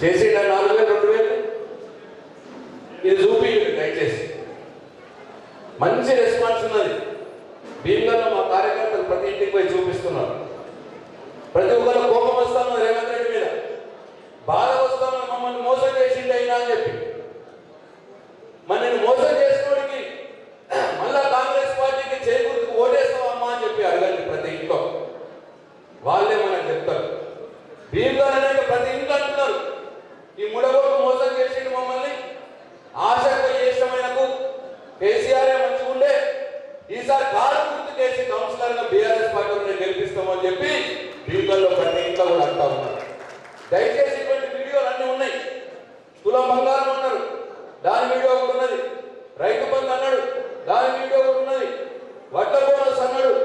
చేసిండ 4,000 2,000 ఇది చూపించండి దయచేసి. మంచి రెస్పాన్స్ ఉన్నది. భీమ్లలో మా కార్యకర్తలు ప్రతి ఇంటికి పోయి చూపిస్తున్నారు. ప్రతి ఒక్కరు కోపం వస్తా ఉన్నది రేవంత్ రెడ్డి మీద, బాధ వస్తా ఉన్నది, మమ్మల్ని మోసం చేసిండి అయినా అని చెప్పి. మరి నేను మోసం చేసుకోవడానికి మళ్ళా కాంగ్రెస్ పార్టీకి చేకూర్చుకు ఓటేస్తావమ్మా అని చెప్పి అడగండి ప్రతి ఇంట్లో. వాళ్ళే మనకు చెప్తారు. భీమ్లో అనేక ప్రతి ఇంట్లో అంటున్నారు ఈ ముడగోడు మోసం చేసిండు మమ్మల్ని, ఆశకు ఇష్టమైనకు కేసీఆర్ మంచిగా ఉండే, ఈసారి కారు గుర్తు చేసి కౌన్సిలర్ గా బీఆర్ఎస్ పార్టీ గెలిపిస్తామని చెప్పి భీమల్లో ప్రతి ఇంట్లో కూడా అంటా ఉన్నారు. దయచేసి ఇటువంటి వీడియోలు అన్ని ఉన్నాయి. తులం బంగారం అన్నారు, దాని వీడియో కూడా ఉన్నది. రైతు బంధు అన్నాడు, దాని వీడియో కూడా ఉన్నది. వడ్ల బోనస్ అన్నాడు,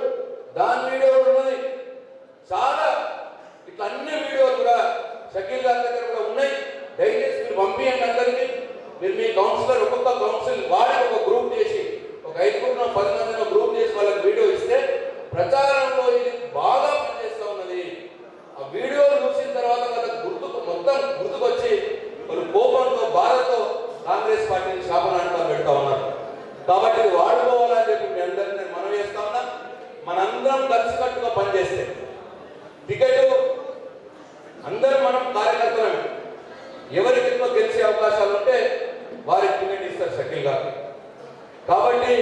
కాబట్టి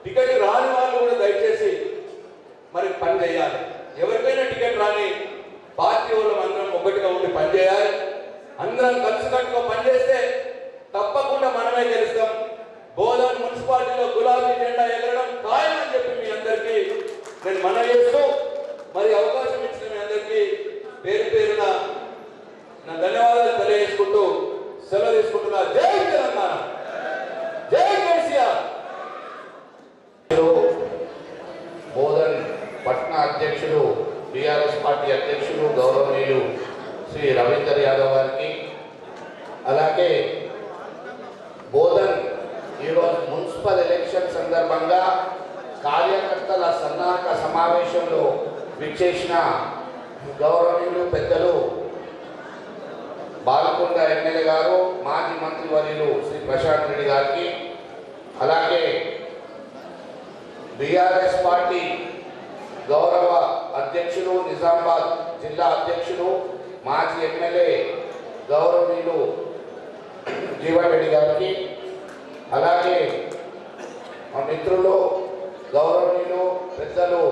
టికెట్ రాని వాళ్ళు కూడా దయచేసి మరి పని చేయాలి. ఎవరికైనా టికెట్ రాని పార్టీ వాళ్ళం అందరం ఒకటిగా ఉండి పనిచేయాలి. అందరం కలిసికట్టుగా పనిచేస్తే తప్పకుండా మనమే గెలుస్తాం. బోధన్ మున్సిపాలిటీలో గులాబీ జెండా ఎగరడం ఖాయమని చెప్పి మీ అందరికీ నేను మనవి చేస్తూ మరి అవకాశం ఇచ్చిన మీ అందరికీ పేరు పేరున నా ధన్యవాదాలు తెలియజేసుకుంటూ సెలవు తీసుకుంటున్నా. జై తెలంగాణ, జై కేసీఆర్. బోధన్ పట్న అధ్యక్షుడు టీఆర్ఎస్ పార్టీ అధ్యక్షుడు గౌరవనీయులు శ్రీ రవీందర్ యాదవ్ గారికి, అలాగే బోధన్ ఈరోజు మున్సిపల్ ఎలక్షన్ సందర్భంగా కార్యకర్తల సన్నాహక సమావేశంలో విచ్చేసిన గౌరవనీయులు పెద్దలు బాలకొండ ఎమ్మెల్యే గారు, మాజీ మంత్రివర్యులు శ్రీ ప్రశాంత్ రెడ్డి గారికి, అలాగే బీఆర్ఎస్ పార్టీ గౌరవ అధ్యక్షులు నిజామాబాద్ జిల్లా అధ్యక్షులు మాజీ ఎమ్మెల్యే గౌరవనీయులు జీవన్ రెడ్డి గారికి, అలాగే మా మిత్రులు గౌరవనీయులు పెద్దలు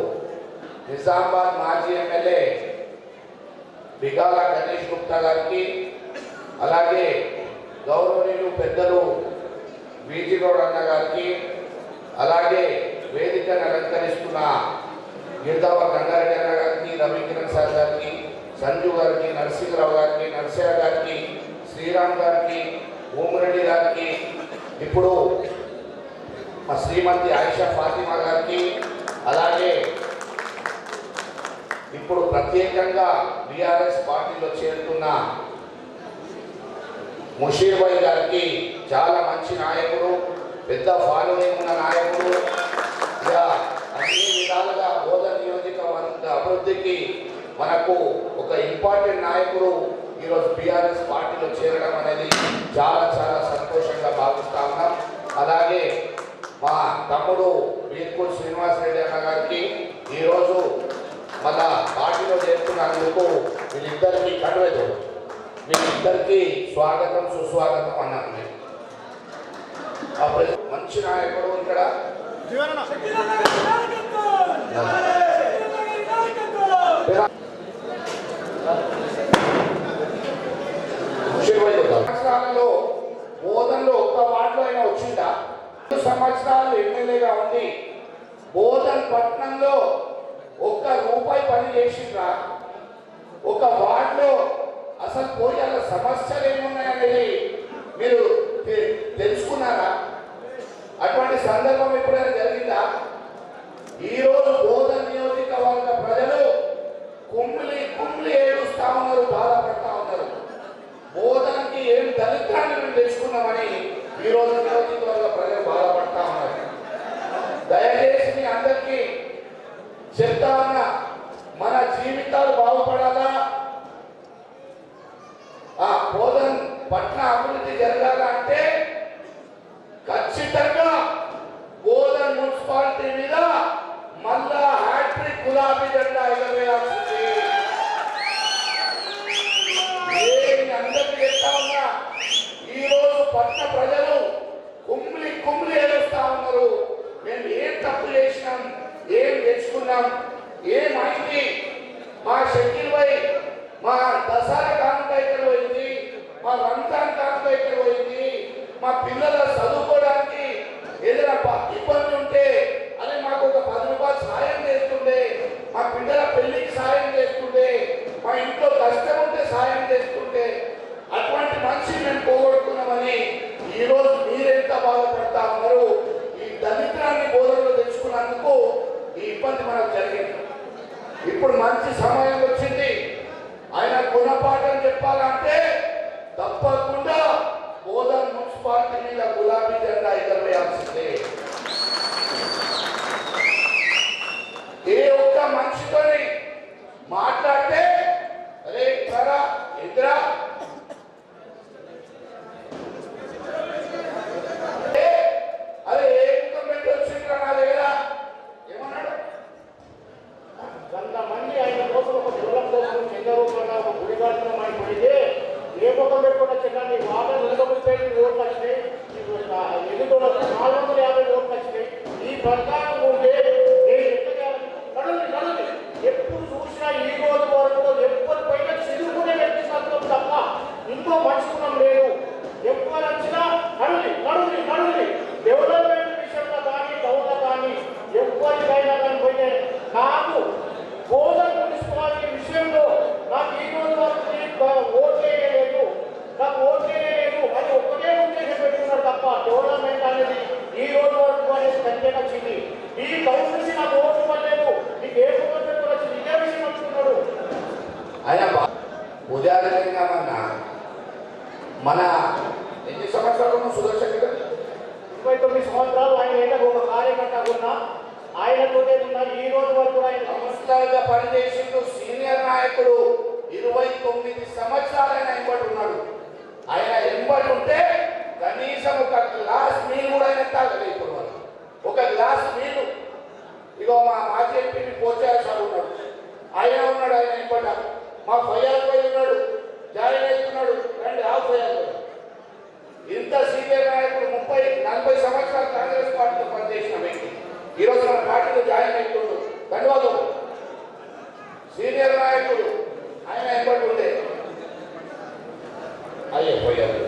నిజామాబాద్ మాజీ ఎమ్మెల్యే బిగాల గణేష్ గుప్తా గారికి, అలాగే గౌరవనీయులు పెద్దలు వీజీ గౌడ్ అన్న గారికి, అలాగే వేదికను అలంకరిస్తున్న గిరిదావ గంగారెడ్డి అన్న గారికి, రవికిరణ్ సార్ గారికి, సంజు గారికి, నరసింహరావు గారికి, నరసయ్య గారికి, శ్రీరామ్ గారికి, ఓమిరెడ్డి గారికి, ఇప్పుడు మా శ్రీమతి ఆయిషా ఫాతిమా గారికి, అలాగే ఇప్పుడు ప్రత్యేకంగా బీఆర్ఎస్ పార్టీలో చేరుతున్న ముషీర్ భాయ్ గారికి, చాలా మంచి నాయకుడు, పెద్ద ఫాలోయింగ్ ఉన్న నాయకుడు, అన్ని విధాలుగా బోధన్ నియోజకవర్గ అభివృద్ధికి మనకు ఒక ఇంపార్టెంట్ నాయకుడు ఈరోజు బీఆర్ఎస్ పార్టీలో చేరడం అనేది చాలా చాలా సంతోషంగా భావిస్తా ఉన్నాం. అలాగే మా తమ్ముడు వీర్పూర్ శ్రీనివాసరెడ్డి అన్న గారికి ఈరోజు మన పార్టీలో చేరుతున్నందుకు వీళ్ళిద్దరికీ కడవేదు, వీళ్ళిద్దరికీ స్వాగతం సుస్వాగతం అన్నాను. మంచి నాయకుడు ఇక్కడ సంవత్సరాలలో బోధనలో ఒక్క వార్డులో అయినా వచ్చిందా? 2 సంవత్సరాలు ఎమ్మెల్యేగా ఉంది బోధన్ పట్టణంలో ఒక్క రూపాయి పని చేసిండ్రా? ఒక వార్డులో అసలు పోయి అలా సమస్యలు ఏమున్నాయనేది మీరు తెలుసుకున్నారా? అటువంటి సందర్భం ఎప్పుడైనా జరిగిందా? ఈరోజు బోధన్ నియోజకవర్గ ప్రజలు కుమ్మిలి కుమ్మిలి ఏడుస్తా ఉన్నారు, బాధపడతా ఉన్నారు. బోధనకి ఏం దళితాన్ని మేము తెచ్చుకున్నామని ఈరోజు నియోజకవర్గ ప్రజలు బాధపడతా ఉన్నారు. దయచేసి మీ అందరికీ చెప్తా ఉన్నా, మన జీవితాలు బాగుపడాలా, ఆ బోధన్ పట్న అభివృద్ధి జరగాలంటే ఖచ్చితంగా బోధన్ మున్సిపాలిటీ మీద మళ్ళా హ్యాట్రిక్ గులాబీ జెండా ఎగరవేయాల్సింది. అందరికీ చెప్తా ఉన్నా, ఈరోజు పట్న ప్రజలు కుమ్మిలి కుమ్మిలి ఏడుస్తా ఉన్నారు. మేము ఏం తప్పు చేసినాం, ఏం తెచ్చుకున్నాం, ఏమైంది, మా షకీల్ భాయ్ మా దసరా కానుక ఇక్కడ పోయింది, మా రంజాన్ కానుక ఇక్కడ పోయింది, మా పిల్లల చదువుకోవడానికి ఏదైనా ఇబ్బంది ఉంటే అదే మాకు ఒక 10 రూపాయలు సాయం చేస్తుండే, మా పిల్లల పెళ్లికి సాయం చేస్తుండే, మా ఇంట్లో కష్టం ఉంటే సాయం చేస్తుంటే, అటువంటి మనిషి మేము పోగొట్టుకున్నామని ఈరోజు మీరెంత బాధపడతా ఉన్నారు. ఈ దళితాన్ని బోధనలో తెచ్చుకున్నందుకు ఈ ఇబ్బంది మనకు జరిగింది. ఇప్పుడు మంచి సమయం వచ్చింది. ఆయన గుణపాఠం చెప్పాలంటే తప్పకుండా బోధన్ మున్సిపాలిటీ మీద గులాబీ జెండా ఎగరవేయాల్సిందే. ఏ ఒక్క మనిషితోని మాట్లాడితే అరే సరా ఇంద్రా అరే ఏ ముఖ్యమంత్రి వచ్చిండ్రా నా దగ్గర ఏమన్నాడు? 100 మంది ఆయన కోసం ఒక డెవలప్ కోసం చిన్న రూపంగా ఒక గుడి కార్యక్రమం పడితే ఏ ముఖం పెట్టుకున్న చిన్న నీ వాటర్ నిలబడిపోయి ఓట్లు వచ్చినాయి, ఎన్నికలు 450 ప్రధానం ఉంటే నేను నడుని ఎప్పుడు చూసినా ఈ రోజు వరకు ఎవరిపైన చిరుకునే వ్యక్తిత్వం తప్ప ఇంకో మనుషుకునం లేదు. ఎవరు వచ్చినా నడుని డెవలప్మెంట్ విషయంలో కానీ డౌన్లో కానీ ఎవరికైనా కానీ పోయితే నాకు బోధన్ మున్సిపాలిటీ విషయంలో నాకు ఈ రోజు వరకు ఓట్లేయలేదు అని ఒక్కటే ఉద్దేశం పెట్టుకున్నాడు తప్ప డెవలప్మెంట్ అనేది ఈ రోజు వరకు అనేది కంటెంట్ వచ్చింది. ఈ టౌన్ నుంచి నాకు ఓటు ఇవ్వలేదు, నీకు ఏ డెవలప్మెంట్ వచ్చింది ఇదే విషయం అనుకున్నాడు ఆయన. ఉదాహరణగా మన ఎన్ని సంవత్సరాలు సుదర్శన్ 29 సంవత్సరాలు ఆయన ఏంటో ఒక కార్యకర్త ఉన్నా ఆయనతోనే ఉన్న ఈ రోజు వరకు ఆయన సంస్థలుగా పనిచేసిండు. సీనియర్ నాయకుడు 29 సంవత్సరాలు ఆయన ఎంబడి ఉన్నాడు. ఆయన ఎంబడి ఉంటే కనీసం ఒక గ్లాస్ నీళ్ళు కూడా ఆయన తాగలేకపోవాలి. ఒక గ్లాస్ నీళ్ళు ఇగో మా మాజీ ఎంపీ పోచారు సార్ ఉన్నాడు, ఆయన ఉన్నాడు, ఆయన ఎంబడ మా ఫయ్యాల్ పై ఉన్నాడు, జాయిన్ అవుతున్నాడు అండ్ ఆ ఫయ్యాల్ ఇంత సీనియర్ నాయకుడు 30-40 సంవత్సరాలు కాంగ్రెస్ పార్టీలో పనిచేసిన వ్యక్తి ఈరోజు మన పార్టీలో జాయిన్ అవుతున్నాడు. ధన్యవాదాలు. సీనియర్ నాయకుడు ఆయన ఎంబడి ఉండే అయ్యే పోయారు.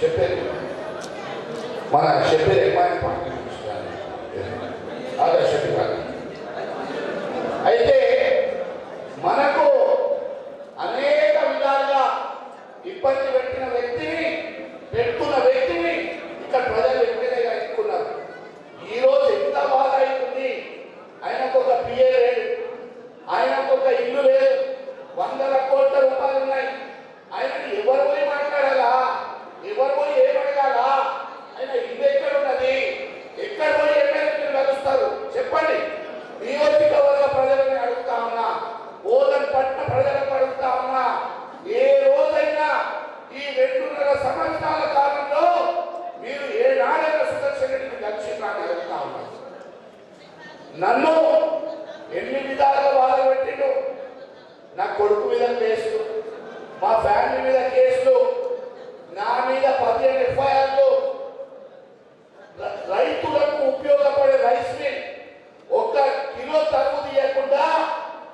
చెప్పారు మన చెప్పారు ఏమైనా పార్టీ అదే చెప్పారు. అయితే మనకు అనేక విధాలుగా ఇబ్బంది పెడుతున్న వ్యక్తిని ఇక్కడ ప్రజలు ఎమ్మెల్యేగా ఎన్నుకున్నారు. ఈరోజు ఎంత బాధ అవుతుంది. ఆయనకు ఒక పిఏ లేదు, ఆయనకు ఒక ఇల్లు లేదు, 100 కోట్ల రూపాయలు ఉన్నాయి. ఆయనకి ఎవరు పోయి మాట్లాడాలా, ఎవరు పోయి ఏమడగాలా, ఆయన ఇల్లు ఎక్కడ ఉన్నది, ఎక్కడ పోయి ఎమ్మెల్యేలు కలుస్తారు చెప్పండి. నియోజకవర్గ ప్రజలని అడుగుతా ఉన్నా, బోధన్ పట్ల ప్రజలకు అడుగుతా ఉన్నా, ఏ రోజైనా ఈ 2.5 సంవత్సరాల కాలంలో మీరు ఏనాడైనా సుదర్శన్ రెడ్డిని కలిసిందని అడుగుతా ఉన్నా. నన్ను ఎన్ని విధాలుగా బాధపెట్టిండు. నా కొడుకు మీద కేసులు, మా ఫ్యామిలీ మీద కేసులు, నా మీద 15 ఎఫ్ఐఆర్లు, రైతులకు ఉపయోగపడే రైస్ మిల్ 1 కిలో తరుగు తీయకుండా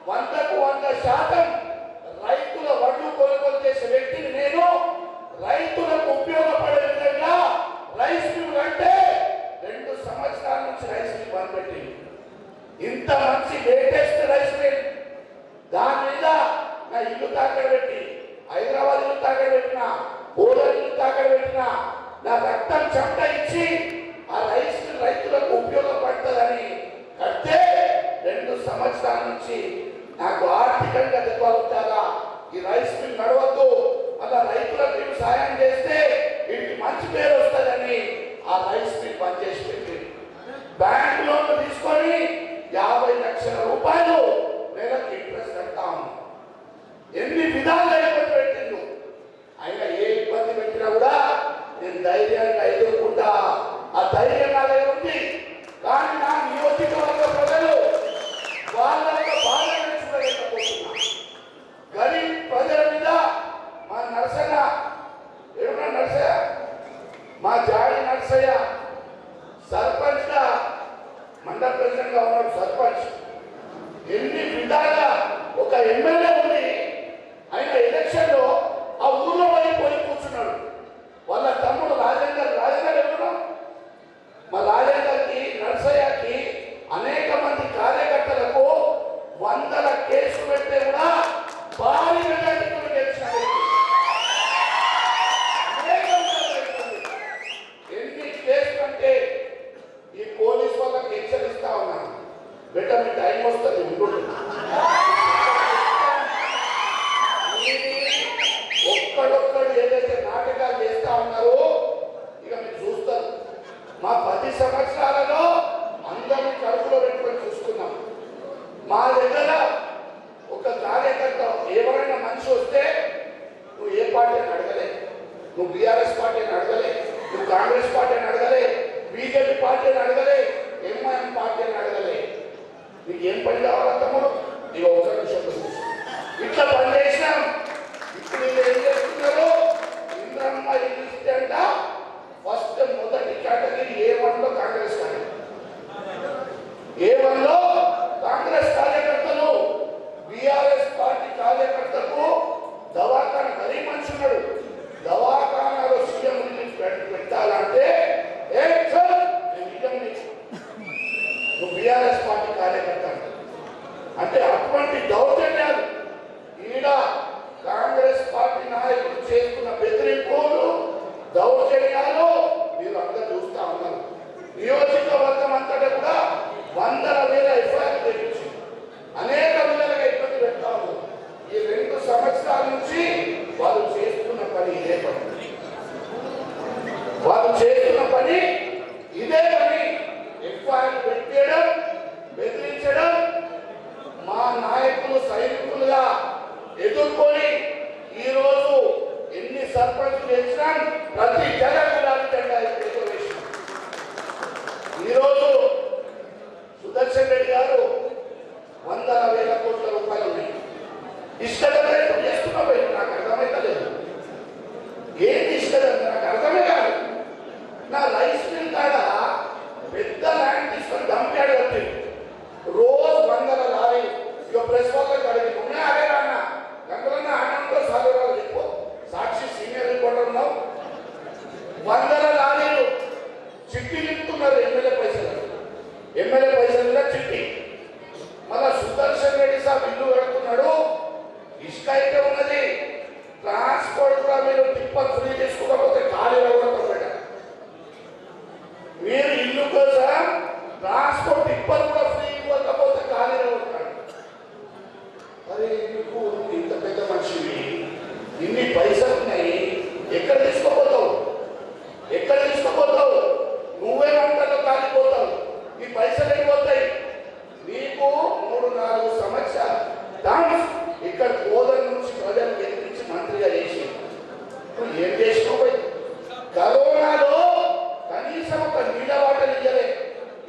100% రైతుల వడ్లు కొనుగోలు చేసే వ్యక్తిని నేను. రైతులకు ఉపయోగపడే విధంగా రైస్ మిల్ అంటే 2 సంవత్సరాల నుంచి రైస్ మిల్ బంద్ పెట్టింది. ఇంత మంచి లేటెస్ట్ రైస్ మిల్ దాని మీద నా ఇల్లు తాకడ పెట్టి, హైదరాబాద్ ఇల్లు తాకడ పెట్టిన, బోధన్ ఇల్లు తాకడ పెట్టిన, నా రక్తం చెమట ఇచ్చి ఆ రైస్ మిల్ రైతులకు ఉపయోగపడుతుందని కడితే 2 సంవత్సరాల నుంచి నాకు ఆర్థికంగా దెబ్బలుంటారా, ఈ రైస్ మిల్ నడవద్దు, అలా రైతులకు మేము సాయం చేస్తే వీటికి మంచి పేరు వస్తుందని ఆ రైస్ మిల్ బంద్ చేసి పెట్టి బ్యాంక్ లోన్లు తీసుకొని 50 లక్షల రూపాయలు నెలకు ఇంట్రెస్ట్ కడతాము. ఎన్ని విధాలుగా ఇబ్బంది పెట్టిండు. అయినా ఏ ఇబ్బంది పెట్టినా కూడా నేను ధైర్యంగా ఎదుర్కొంటా. ఆ ధైర్యం నా దగ్గర ఉంది. కానీ నా నియోజకవర్గ ప్రజలు వాళ్ళ బాధ నేర్చుకోలేకపోతున్నా. గరీబ్ ప్రజల మీద మా నరసయ్య ఏమన్నా నరసయ్య, మా జాడి నరసయ్య సర్పంచ్ గా మండల ప్రెసిడెంట్ గా ఉన్నాడు. సర్పంచ్ ఎన్ని విధాలుగా ఒక ఎమ్మెల్యే ఉంది. ఆయన ఎలక్షన్ లో ఆ ఊర్లో పోయి కూర్చున్నాడు. వాళ్ళ తమ్ముడు రాజేందర్ ఎవరు, మా రాజేందర్కి నరసయ్యకి అనేక మంది కార్యకర్తలకు 100 కేసులు పెడితే కూడా భారీ మెజారిటీతో గెలిచినాడు. ఎన్ని కేసులు అంటే ఈ పోలీసు వాళ్ళకి హెచ్చరిస్తా ఉన్నాను, బిడ్డ మీ టైం వస్తుంది ఉంటుంది. ఒక్కడొక్కడు ఏదైతే నాటకాలు చేస్తా ఉన్నారో ఇక మీరు చూస్తారు. మా 10 సంవత్సరాలలో అందరినీ కడుపులో పెట్టుకొని చూసుకున్నాం. మా దగ్గర ఒక కార్యకర్త ఎవరైనా మనిషి వస్తే నువ్వు ఏ పార్టీ అని అడగలే, నువ్వు బీఆర్ఎస్ పార్టీ అని అడగలే, నువ్వు కాంగ్రెస్ పార్టీ అని అడగలే, బీజేపీ పార్టీ అని అడగలే, ఎంఐఎం పార్టీ అని అడగలే. నీకు ఏం పని కావాలా తమ్ముడు, నీకు ఒక నిమిషం ఇట్లా పని చేసినాం. ఇప్పుడు వీళ్ళు ఏం చేస్తున్నారు, ఇంద్రమ్మ ఇల్లు ఇస్తే నుంచి గెలిచినాం, ప్రతి జగ గులాబీ జెండా ఎగురవేసినాం. ఈరోజు సుదర్శన్ రెడ్డి గారు 100,000 కోట్ల రూపాయలు ఉన్నాయి. ఇష్టం చేస్తున్నా పోయి నాకు అర్థమైతలేదు. ఏంటి ఇష్టం నాకు అర్థమే కాదు. నా రైస్ మిల్ కాడ పెద్ద ల్యాండ్ తీసుకొని డంప్యార్డ్ కట్టి రోజు 100 లారీ ప్రెస్ వాళ్ళకి అడిగి ఉన్నాయి. అదే అన్న గంగలన్న ఆనందంతో సాగరాలు చెప్పు, సాక్షి సీనియర్ రిపోర్టర్ ఉన్నావు. 100 లారీలు చిట్టి నింపుతున్నారు ఎమ్మెల్యే పైసలు మీద చిట్టి. మళ్ళా సుదర్శన్ రెడ్డి సాబ్ ఇల్లు కడుతున్నాడు. ఇష్ట అయితే ఉన్నది, ట్రాన్స్పోర్ట్ కూడా మీరు టిప్పర్ ఫ్రీ చేసుకోకపోతే ఖాళీలో కూడా పెట్టారు. మీరు ఇల్లు కోసం ట్రాన్స్పోర్ట్ టిప్పర్ కూడా ఫ్రీ ఇవ్వకపోతే ఖాళీలో ఉంటాడు. మరి నీకు ఇంత పెద్ద మనిషివి, ఇన్ని పైసలు ఉన్నాయి, ఎక్కడ తీసుకోపోతావు? నువ్వే వంటలో కాలిపోతావు. ఈ పైసలు వెళ్ళిపోతాయి. నీకు 3-4 సంవత్సరాలు డాన్స్ ఇక్కడ కోదం నుంచి ప్రజలు గెలిపించి మంత్రిగా చేసి నువ్వు ఏం చేసినావు? కరోనాలో కనీసం ఒక నీళ్ళ వాటర్ ఇయ్యలే.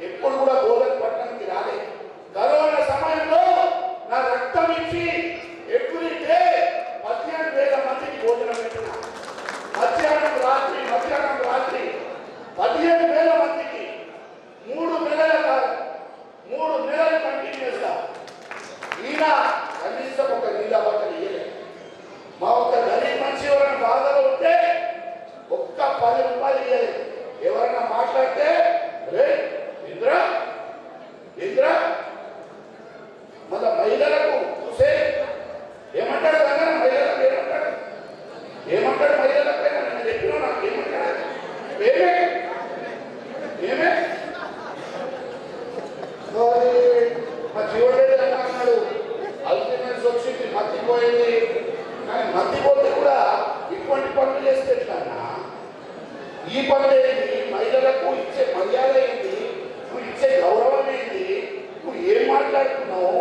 ఎప్పుడు కూడా బోధన పట్టణానికి రాలే. కరోనా సమయంలో నా రక్తం ఇచ్చి ఎప్పుడైతే 18,000 మందికి భోజనం పెట్టిన, మధ్యాహ్నం రాత్రి 15,000 మందికి 3 నెలలు కంటిన్యూస్ గా ఈయన కనీసం ఒక నీళ్ళ వాటర్ ఇయ్యలేదు. మా ఒక్క గరీబ్ మనిషి ఎవరైనా బాధలో ఉంటే ఒక్క 10 రూపాయలు ఇయ్యలేదు. ఎవరైనా మాట్లాడితే రే ఇంద్రా మళ్ళా మహిళలకు చూసే ఏమంటాడు కదా, మహిళలకు ఏమంటాడు మహిళలకు నేను చెప్పినా నాకు ఏమంటాడు? ఏమే మా జీవన్ రెడ్డి అన్నాడు అల్టిమేట్స్ వచ్చింది, మర్చిపోయింది. కానీ మర్చిపోతే కూడా ఇటువంటి పనులు చేస్తే ఎట్లన్నా? ఈ పనులు ఏంటి? మహిళలకు ఇచ్చే మర్యాద ఏంటి? నువ్వు ఇచ్చే గౌరవం ఏంటి? నువ్వు ఏం మాట్లాడుతున్నావు?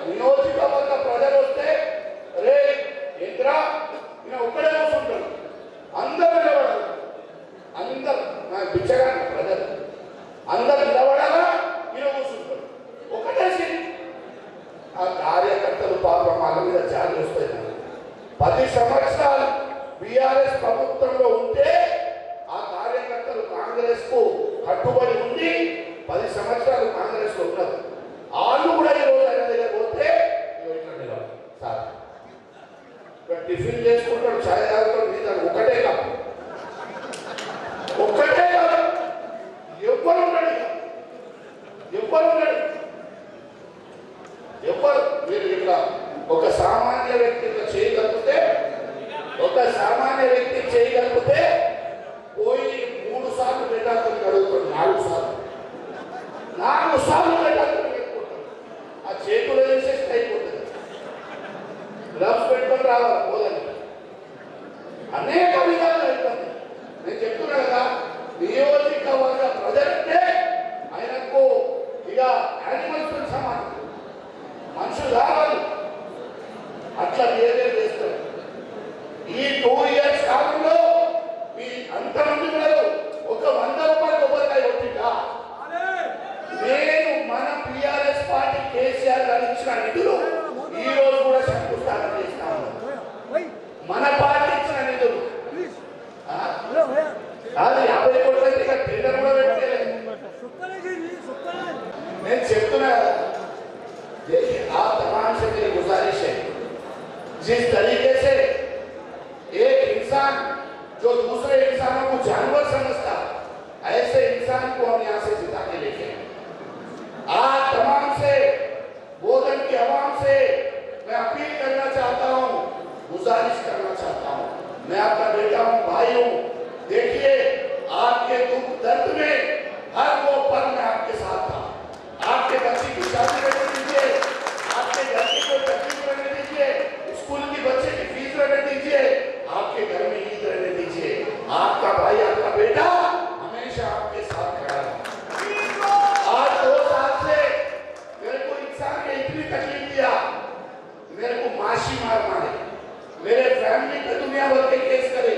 నియోజకవర్గ ప్రజలు వస్తే రే ఏంద్రా నేను ఒక్కడే కూర్చుంటాను, అందరూ నిలబడాలి. నాకు బిచ్చగా ప్రజలు అందరు నిలబడాలా, నేను కూర్చుంటాను. ఒకటే ఆ కార్యకర్తలు పాపం వాళ్ళ మీద జాలి వస్తాయి. 10 సంవత్సరాలు బీఆర్ఎస్ ప్రభుత్వంలో ఉంటే ఆ కార్యకర్తలు కాంగ్రెస్ కు కట్టుబడి ఉండి 10 సంవత్సరాలు కాంగ్రెస్ లో ఉన్నారు. వాళ్ళు కూడా ఈ రోజు ఆయన దగ్గర పోతే సార్ టిఫిన్ చేసుకుంటాడు, ఛాయ్ తాగుతాడు, మీద ఒకటే కాదు ఎవ్వరు మీరు ఇట్లా ఒక సామాన్య వ్యక్తి చేయగలిగితే పోయి 3 సార్లు పెట్టాలని అడుగుతాడు. 4 సార్లు పెట్టాలని పెట్టుకుంటాడు. ఆ చేతులు వేసేసి అయిపోతుంది. గ్లవ్స్ పెట్టుకొని రావాలి పోదని అనేక విధాలు అయిపోతుంది. నేను చెప్తున్నా కదా, నియోజకవర్గ ప్రజలంటే ఆయనకు ఇక యానిమల్స్ సమానం, మనుషులు కావాలి. అట్లా బిహేవియర్ చేస్తారు. ఈ 2 ఇయర్స్ కాలంలో మీ అంతమంది ఉన్నారు. ఒక 100 రూపాయలు కొబ్బరికాయ కొట్టిందా? నేను మన టీఆర్ఎస్ పార్టీ కేసీఆర్ గారు ఇచ్చిన నిధులు ఈ రోజు కూడా శంకుస్థాపన చేస్తాను. మన పార్టీ ఇచ్చిన నిధులు అది 50 కోట్ల టెండర్ కూడా పెట్టలేదు. నేను చెప్తున్నా आप तमाम से मेरी गुजारिश है, जिस तरीके से एक इंसान जो दूसरे इंसानों को जानवर समझता, ऐसे इंसान को हम यहाँ से जिता के लेके आप तमाम से बोधन की आवाम से मैं अपील करना चाहता हूँ, गुजारिश करना चाहता हूँ. मैं आपका बेटा हूँ, भाई हूँ. देखिए आपके दुख दर्द में हर वो पल में आपके साथ था. आपके बच्चे की शादी करने दीजिए, आपके घर की कोई तकलीफ रहने दीजिए, स्कूल की बच्चे की फीस रहने दीजिए, आपके घर में ईद रहने दीजिए. आपका भाई आपका बेटा हमेशा आपके साथ खड़ा है. आज 2 साल से मेरे को इंसान ने इतनी तकलीफ दिया, मेरे को माशी मार मारे, मेरे फैमिली पे दुनिया भर के केस करे,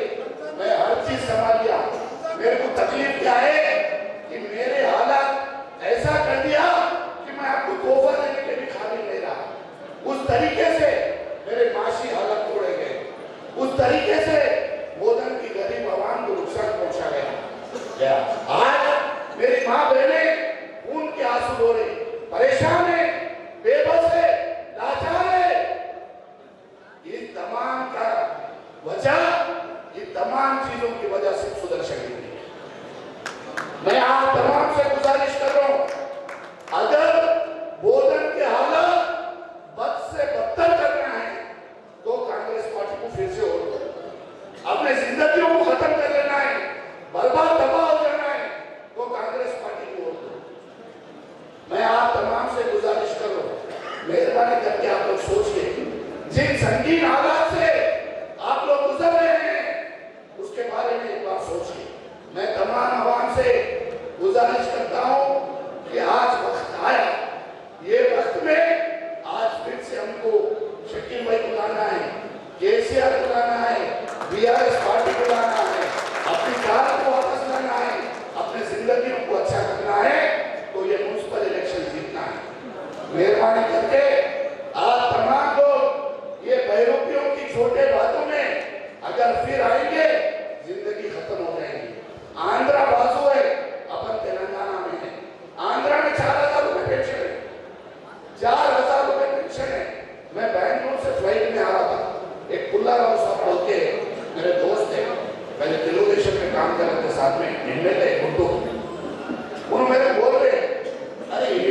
तमाम चीजों की वजह से सुदर्शन गिरी। मैं आप तमाम से गुजारिश कर रहा हूं, अगर बोधन के हालत बद से बदतर करना है तो कांग्रेस पार्टी को फिर से वोट करो। अपने जिंदगियों को खत्म कर लेना है, बर्बाद तबाह हो जाना है तो कांग्रेस पार्टी को वोट करो। मैं आप तमाम से गुजारिश कर रहा हूं, मेहरबानी करके आप लोग सोचिए, जिन संगीन हालात से आप लोग गुजर रहे हैं उसके बारे में एक बार सोचिए। मैं तमाम आवाम से गुजारिश करता हूं कि आज वक्त आया, ये वक्त में आज फिर से हमको शकील भाई को लाना है, केसीआर को लाना है, बीआरएस पार्टी को लाना है, अपनी कार को वापस लाना है, अपने जिंदगियों को अच्छा करना है तो ये म्युनिसिपल इलेक्शन जीतना है। मेहरबानी करके आप तमाम लोग ये बहरूपियों की छोटे बातों में अगर फिर आएंगे जिंदगी खत्म हो जाएगी। आंध्रा बाजू है, अपन तेलंगाना में है। आंध्रा में 4,000 रुपए पेंशन है, 4,000 रुपए पेंशन है। मैं बैंगलोर से फ्लाइट में आ रहा था, एक पुल्लाराव साहब बोल के मेरे दोस्त थे, पहले तेलुगुदेशम में काम कर रहे थे, साथ में एमएलए गुड्डू, उन्होंने मेरे बोल रहे, अरे ये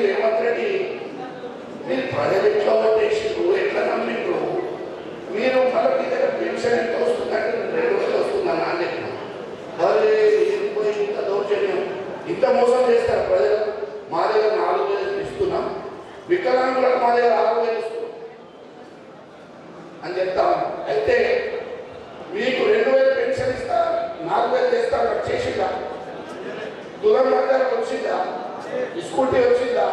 रेवंत रेड्डी మీరు ప్రజలెట్లో టేషన్ ఎట్లా నమ్మిండ్రు, మీరు మళ్ళీ మీ దగ్గర పెన్షన్ ఎంత వస్తుందంటే 2,000 వస్తుందని అని చెప్పిన. అరే ఇంత దౌర్జన్యం, ఇంత మోసం చేస్తారు ప్రజలకు. మా దగ్గర 4,000 ఇస్తున్నాం, వికలాంగులకు మా దగ్గర 6,000 ఇస్తున్నాం అని చెప్తాను. అయితే మీకు 2,000 పెన్షన్ ఇస్తా, 4,000 చేస్తా, చేసిందా? తులం దగ్గర వచ్చిందా? స్కూటీ వచ్చిందా?